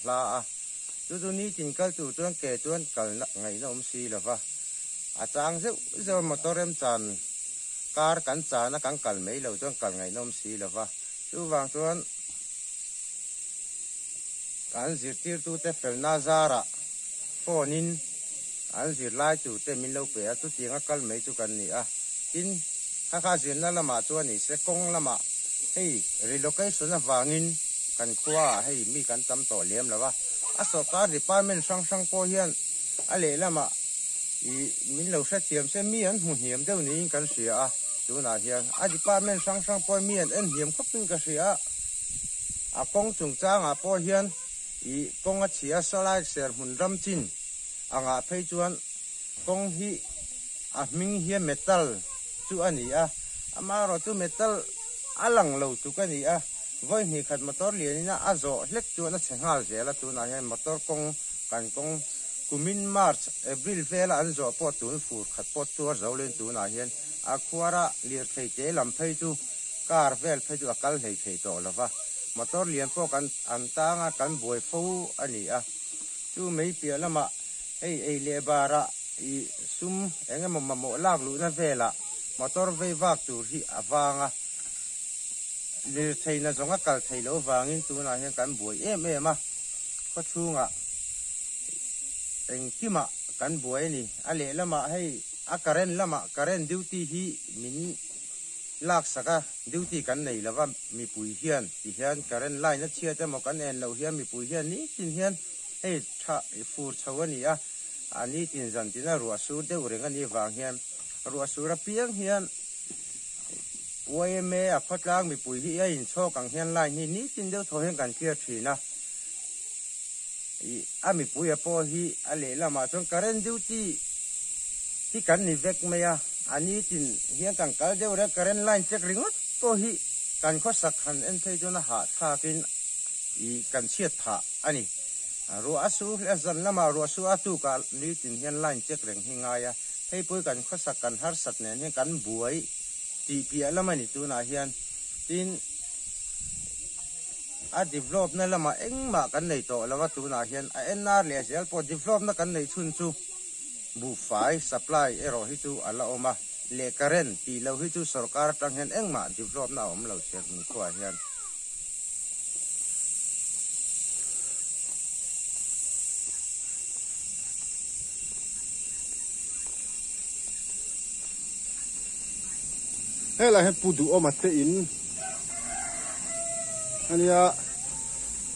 hla tu ni tin kal tu tuan ke tuan kal na ngai na si lawa chang zo motorem chan car kan cha na kan kal mei lo tuan kal ngai nom si lawa tu wang tuan kan zir tir tu te fel na zara phone in an zir lai tu te min lo pe tu tinga kal mei chu kan ni in kha zir na lama chuan ni se kong lama hei relocation na wangin kan khwa hei mi kan tam to lem lawa sarkar department sang po hian ale lama I min lo sa tiam se mi an hun hiam deuh ni kan sia tu na hian department sang po mi an en hiam khopin ka sia kong chung chang po hian I kong chia salai ser hun ram chin anga phei chuan kong hi ming hi metal chu ani ama ro tu metal alang lo tu ka ni voi ni khat motor lianina azo hlek chu na chengal zela tu na hian motor kong kan kong kumin march april vela an zo po tun fur khat po tu zo len tu na hian khuara lir thei te lam phei chu kar vel phei chu akal hei thei to lova motor lian po kan an tanga kan boi fo ani chu mei pia lama ei le bara I sum enge mo lak lu na vela motor vei vak tur hi awanga lir thei na zonga kal thei lo wangin tu na hian kan boi em kho chunga เองที่มากันบวยนี่อะไรละมาให้อาการเรนละมาการเรนดิวตี้ฮีมินลากสักะดิวตี้กันไหนละว่ามีปุ๋ยเฮียนที่เฮียนการเรนไล่นัดเชียร์จะมากันเองเราเฮียนมีปุ๋ยเฮียนนี้จินเฮียนให้ถ้าฟูดชาวนี่อ่ะอันนี้จินจันจิน่ารัวสูดเดี๋ยวเรื่องนี้วางเฮียนรัวสูดเปียงเฮียนวัยเมียพัดล้างมีปุ๋ยเฮียนโชกังเฮียนไล่นี่นี้จินเดี๋ยวโทรให้กันเพียรทีนะอามีปุยปอฮีอะไรละมาจนการเรนดิวตี้ที่กันนี่เวกเมียอันนี้จินเฮียกันการเดียวเรื่องการเรนไลน์เช็คริงก์ปอฮีกันข้อสักขันเอ็นเทจนะหาท่ากินอีกันเชียดท่าอันนี้รัวสูเลสันละมารัวสูอาตุกันนี่จินเฮียนไลน์เช็คริงหิงายให้ปุยกันข้อสักกันฮาร์สัตเนี่ยเฮียกันบวยตีเปียละมันนี่ตัวนาเฮียนจินdevelop นั่นละมาเอ็งมากันในโตแล้วว่าตัวนาเฮียนเอ็นนาเลียเซลพอ develop นั่นกันในชุนจูบูไฟ supply เอรอฮิตูอัลละอมาเลกเรนตีเราฮิตูสรการตั้งเฮียนเอ็งมา develop น่าอมเราเชียร์มีกว่าเฮียนเฮ้ยอะไรให้ปูดูออกมาเตอินอันนี้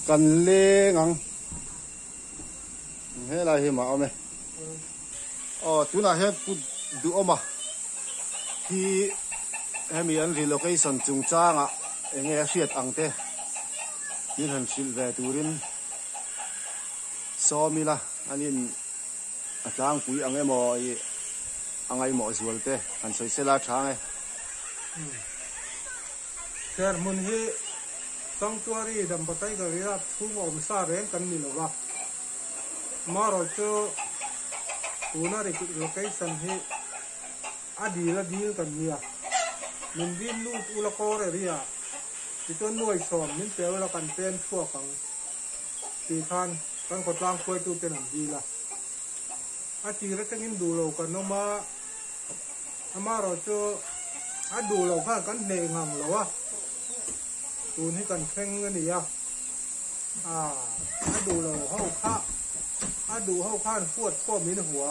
กันเล่งังเฮ้ยอะไรให้มาเอาไหมอ๋อตัวน่ะเฮ้ยปูดูออกมาที่ให้มีอัน relocation จุงจ้างอ่ะเองเอเชียดอังเต้ยืนหันชิลเวตูรินซ้อมีละอันนี้จ้างปุ๋ยอังเอหมออังไอหมอสวลเต้อันใส่เสลาช้างไงเชิญมุนฮีสังตัวรีดำปะไตกะเรียบทุ่งอมซาเร่งกันนี่หรอวะมาเราเจอตัวน่าจะโลเคชั่นฮีอดีละดีกันเนี่ยมันวินลูดอุลโกเรียที่ตัวหน่วยสอบมันเสียเวลากันเป็นชั่วของตีทานกันกดล้างคุยตัวเป็นอันดีละอาจีระจะกินดูเรากันน้องมาเราเจอดูเราข้ากันเนงังหรอวะตูนให้กันแข่งกันนี่อ่ะดูเราเข้าข้าดูเข้าข้านพวดก็มีในหัว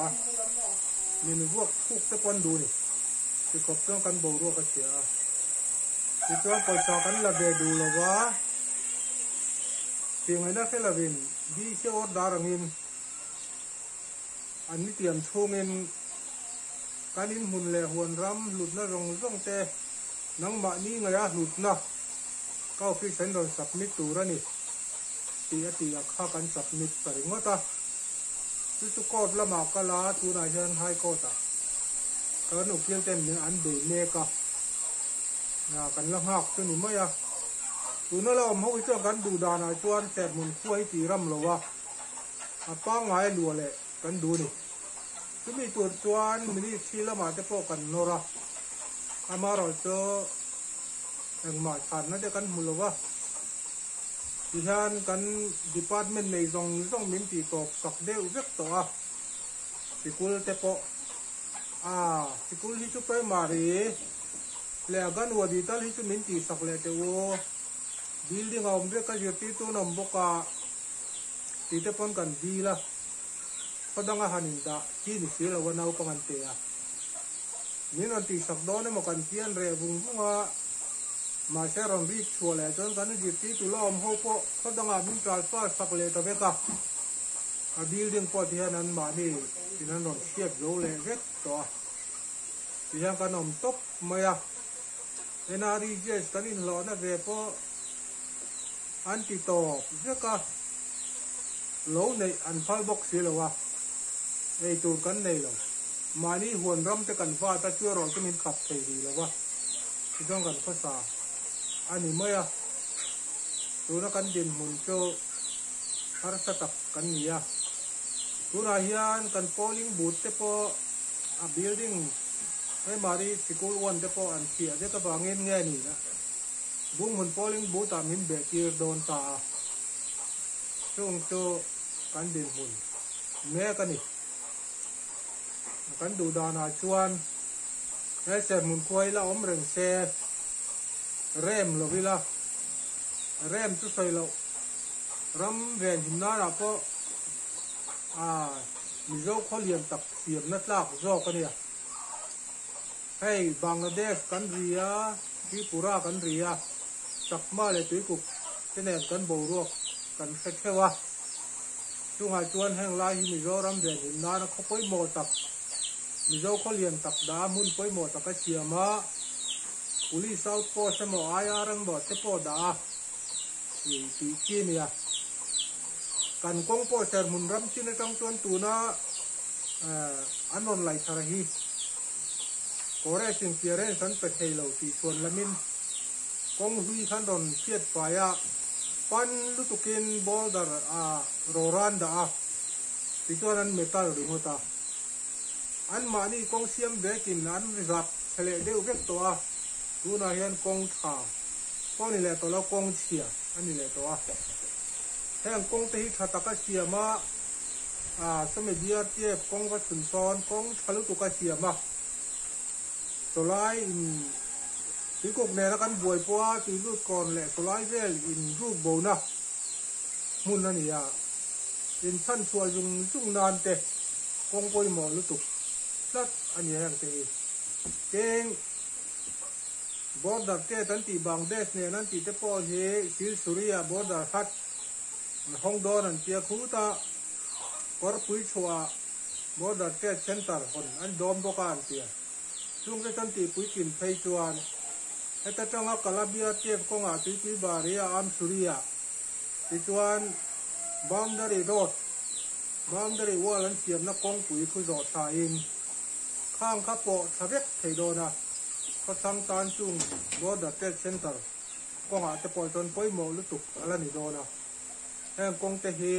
มีในพวกทุกตะกอนดูนี่ที่กบต้องกันโบรัวกันเสียที่ตัวปล่อยชอกันละเบดูเราวะเพียงไงนะแค่ละวินดีเชี่ยวดารังินอันนี้เตรียมโชว์เงินการอินหุ่นแหล่หวนรำหลุดน่ะรงเตะนังบะนี้ไงอะหลุดนะก้าวฟิกเซนโดนสับมิดตัวนี่ตีข้ากันสับมิดแต่งว่าตาทุกกอดละหมากกะลาตัวนายเชิญให้กอดการหนุกเกี่ยวเต็มเนี่ยอันเดเมกะกันละหักตัวนี้ไม่อะตัวนั่นเราเขาไปเจอกันดูดานายชวนแต่มุนคุยตีรำหรอวะป้างไว้รัวเลยกันดูนี่ที่มีตัวจวนมินิชีละมาจะพอกันโนรามาเราเจอเอ็งมาฉันนั่นจะกันมุลวะที่ฉันกันดีพาร์ตเมนต์ในส่งมินตีตกสักเดียวเวกตัวสิคุลเตปสิคุลที่ชุบไปมารีแล้วกันวัวดีตัลที่ชุบมินตีสักเลยเตวบิลดิ้งเอาเบกจะตีตัวนำบกตีเตปนกันดีละPadang haninda kini sila wanaw pangantea. Minanti sakdo ne makan kian re bunga maseron ritual ya jon kan jiti tulom hopo padang min transfer sakle ta beka. A building pot hian an mani tinanon siap zo le vet to. Tiyan kanom top maya. Enari jes kanin lo na ve po anti to beka. Lo nei an phal box sila wa. Đây tụi cắn này là mà đi huồn râm tới cần pha ta chưa rồi cái mình cặp thì là quá thì trong cần có xả anh ấy mới tụi nó cắn tiền hồn cho har sa tập cắn gì tụi nó hiền cần polling booth te po building cái mà đi school one te po anh kia thế các bạn nghe nhỉ buông hồn polling booth mình bẻ kia đồn ta chung cho cắn tiền hồn nghe cái nàyกันดูดานาชวนและเสร็จมุนควยละอมเริงเซเริ่มเราวิละเริ่มทุกส่วนเรารำเวียนหินนาเราก็ มีโรคข้อเลียนตักเสียมนัดลากโรคกันเนี่ยให้บังกลาเทศกันเรียที่ปุระกันเรียจักมาเลยตุยกุกเช่นนั้นกันโบรวกกันแค่ว่าช่วงหาจวนแห่งลายมีโรรำเรียนหินนาเขาป่วยหมดตักมีโรคข้อเลียนตักดามุนป่วยหมดตักก็เสียมาอุลิซาวโพสมอายารังบอดเทปดาที่กี้เนี่ยกันกงโพเซอร์มุนรำชินจังจวนตูน่าอันนนไลทาร์ฮีโคเรสิงเกียร์เรนสันเปเทโลที่ชวนละมินกงหุยขันดอนเชียดไฟปันลุตุกินบอลดาร์โรรันดาที่ชวนนั้นเมตัลริโมตาอันมานี่กงเสียมเบกินอันรับเฉลเดวเวกตัวดูน่าเห็นกงทางกงนี่แหละตัวเรากงเชียอันนี้แหละตัวแห่งกงที่ขัดตะกเชียมาสมัยเดียร์เทียบกงก็สุนทรกงทะลุตุกเชียมาตัวไล่ที่กุกเนี่ยแล้วกันบวยปัวตีรูดก่อนแหละตัวไล่เวลอินรูปโบนะมุนนั่นนี่อินชั้นชัวจุงนานเตะกงปอยหมอลุตุกสัดอันนี้แห่งที่เก่งบอร์ดาร์เตตันตีบังเดสเนี่ยนั่นตีเตปอเฮซิลสุริยาบอร์ดาร์ฮัตห้องดอนันเตียคูตากอร์ปุยชัวบอร์ดาร์เตเซนเตอร์คนอันดอมบกันเตียช่วงตันตีปุยกินไฟจวนไอ้ตาจังหวะกลาบิอาเทียบกงอาตุยตุยบาริยาอัมสุริยาติจวนบังดาริโรดบังดาริวัวลันเสียมนักกงปุยคุยโรดทาอินข้างข้าโปทะเวกไทโดนะก็ทางตานจุงบอร์ดาร์เตเซนเตอร์กงอาจะปล่อยจนปล่อยหมอลุตุกอะไรนี่โดนะแห่งกงเตฮี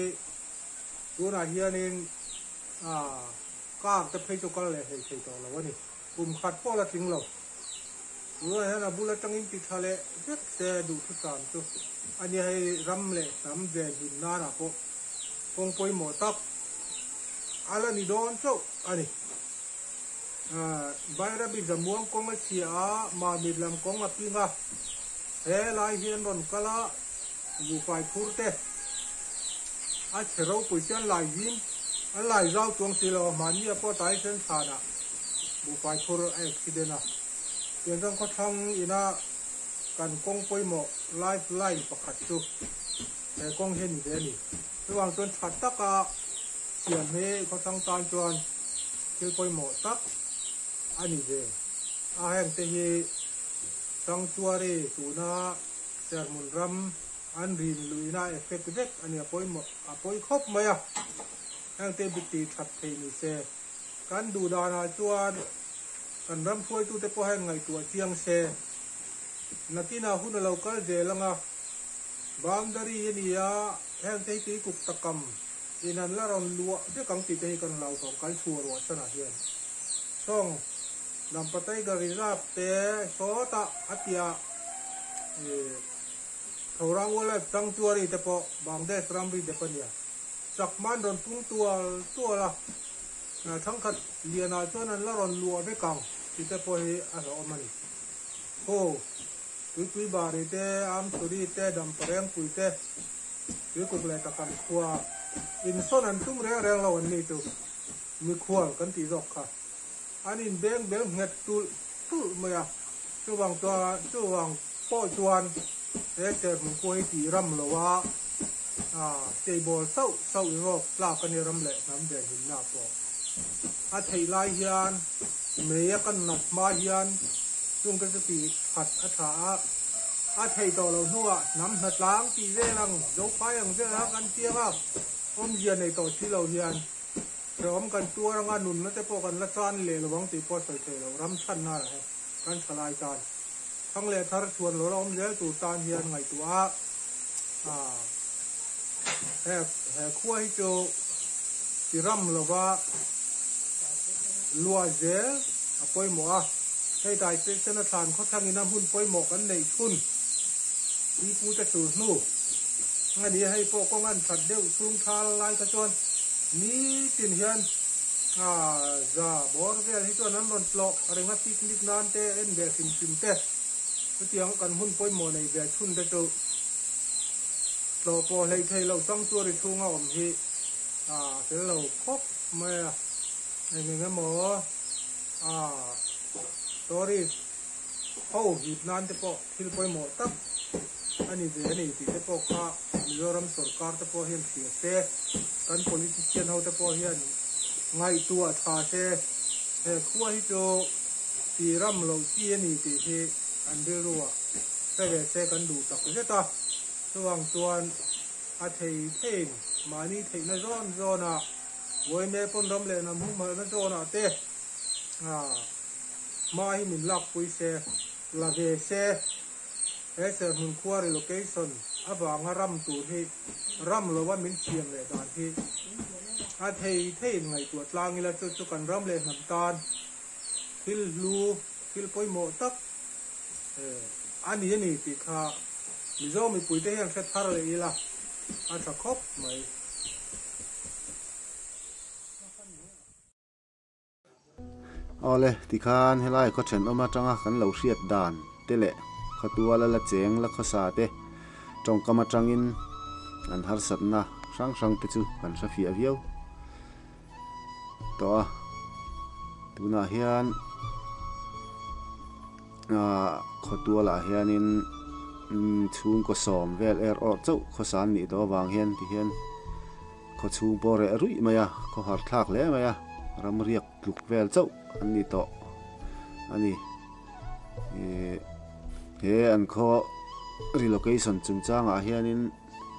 ดูน่าเฮียนินก้างจะเพย์จุกันเลยให้ตัวเราวะนี่ขัดพ่อละทิ้งเราดูนะบุลจังอินติทะเลเด็กเสดูทุกสามตัวอันนี้ให้รำเลยรำเดินหินนานะพวกกงปอยหมอตักอะไรนี่โดนโซ่อันนี้ใบระบิดม่วงกงเชียมาบิดลำกงมาพิงอ่ะเฮลายเฮียนรอนกะละบุไฟพูดเตะอาเชเราปุยเชียนลายยินอันลายเราตวงสิเรามันเนี่ยพอตายเส้นสานะบุไฟพูดเอ็กซิเดนะเดี๋ยวต้องเขาทำอีน่าการกงปอยหมอไล่ประคัดจุแต่กงเห็นเดี๋ยวนี้ระหว่างจนถัดตะกาเสียงเฮเขาทำตานจวนเกี่ยวปอยหมอตักอันนี้เองแห่งเตฮีสังตัวเรตูนาเซอร์มุนรัมอันรินลุยนาเอฟเฟกต์เด็กอันนี้ปอยหมอปอยครบไหมแห่งเตบิตีชัดเทนิเซการดูดานาจวนกันรำช่วยตู้เตปอแห่งไงตัวเชียงเซนักที่น่าหุ่นเราก็เจริญอ่ะบางดารีนี่แห่งเตตีกุกตะกรรมอินันละรอนลัวเด็กกังติเตกันเราสองกันชัวร์วัชนะเฮียนช่องนำปัตยกริราบเตะโซตะอัตยาเขารังวัวเล็บตั้งตัวรีเตปอบางเดสรัมรีเตปเนี่ยจักมันโดนพุ่งตัวละทั้งขัดเลียนาจวนนั้นละรอนลัวไม่กังที่เตปอเฮอาสอมันโอ้ตุยบารีเตอัมสุรีเตดัมเปรงปุยเตตุยกุกเลตะกันขัวอินโซนันตุ้มเร่งเราวันนี้ตัวมีขัวกันตีรอกค่ะอันนี้เบงเห็ดตุลมาช่วงตัวช่วงป้อจวนเจอผมคุยตีรำหรือว่าเจบอลเศร้าอีกรอบลากันในรำเละน้ำเดือดหินหน้าปออาไทยลายยันเมียกันหนักมายันช่วงกันจะตีขัดอาถาอาไทยต่อเราหัวน้ำหัดล้างตีเร่งยกไปอย่างเจ้ากันเที่ยงอมเยียนในต่อที่เราเยียนพร้อมกันตัวงานหนุนนั่นแต่พอกันละจานเละระวังตีพอใส่เทเรารำชั้นหน้าให้การฉลายจานทั้งเละทาร์ชวนเราล้อมเลี้ยตู่ตานเยียนไงตัวแห่ขั้วให้โจที่รำเราว่าลัวเจลปอยหมอให้ได้เจ้าหน้าที่เขาทำน้ำหุ่นปอยหมอกันในชุนที่ผู้จะสูนู่อันนี้ให้พวกกองงานขัดเดี่ยวช่วงทาลายกระจนนี่ตินเฮียนจะบอร์เวลที่ตัวนั้นรอนปลอกอะไรมาพิกนิกนานเตเอ็นเบสิมเตก็เตียงกันหุ่นปอยหมอในเบียชุนเตโตเราพอให้ไทยเราต้องตัวในช่วงอมที่เสร็จเราครบ ไม่ไอ้หนึ่งหมอตัวนี้เขาหีบนานจะพอที่ไปหมดตั้งอันนี้ที่จะพอข้ามิโซรัมสุรการจะพอเห็นเสียเสกัน politician เขาจะพอเห็นไงตัวชาเสขั้วที่โจตีรำเราที่นี่ที่อันเดียวว่าเสกันดูตักเสตาส่วนตัวอาเทยมานี่เทยในโซนวันนี้ปนรำเลยนะมุ่งมาในโซนเตมาให้มินลักปุยเสลาเวเสเสมุนขั้ว relocation อาบางรำตัวที่รำเราว่ามินเชียงเลยตอนที่อาเทยไงตัวกลางนี่ละจุดกันรำเลยน้ำตาลทิลลูทิลปอยโมตักอันนี้ที่ข้ามิโซมีปุยเทียงเสถาร์เลยละอาจจะครบไหมเอาเลยที่ข้านให้ไล่เขาเฉินออกมาจังกันเหล่าเสียดด่านเตะเขาตัวละเจงละเขาสาเตจงกำมาจังอินอันหาสัตนะช่างเตจูกันสฟีอาวิวตัวตัวน่าเฮียนเขาตัวละเฮียนินชูงก็สอมเวลออดเจ้าเขาสานนี่ตัววางเฮียนที่เฮียนเขาชูงปอเรรุ่ยมายะเขาหาทากแล้วมายะรำเรียกลุกเวลเจ้าอันนี้ต่ออันนี้อันเขา relocation จุงจ้างเฮียนิน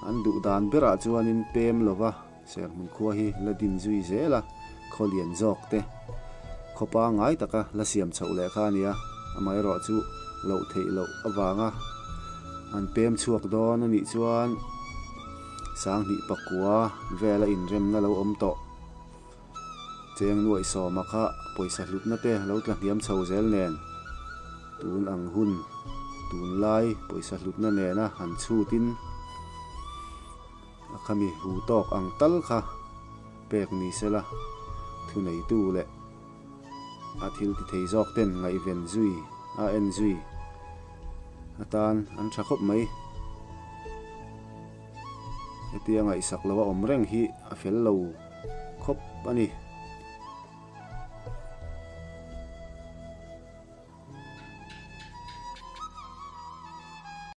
อันดุดานเบระจวนนินเปมหรอวะเสียมันขั้วฮีละดินจุยเสละเขาเลียนจอกเตเขาปางไงตะกะละเสียมเฉาเลยข้านี่ไม่รอจูเหล่าเทเหล่าอวางอันเปมชวกดอนนี่จวนสร้างนี่ปักกัวเวลาอินเรมนั่นเราอมโตเจียงหน่วยสอมาค่ะปล่อยสัตว์ลุกนั่นเตะเราตะเลียมเฉาเซลเนนตูนอังหุ่นตูนไล่ปล่อยสัตว์ลุกนั่นเนนะหันชูตินขมีหูตอกอังตัลค่ะเปกนี่เสละทุนไอตู้เละอาทิลที่เทจอกเต้นไงเวนจุยเอ็นจุยอาตานอันชักคบไหมเตียงไงสักละว่าอมเร่งฮีเฟลโลคบอันนี้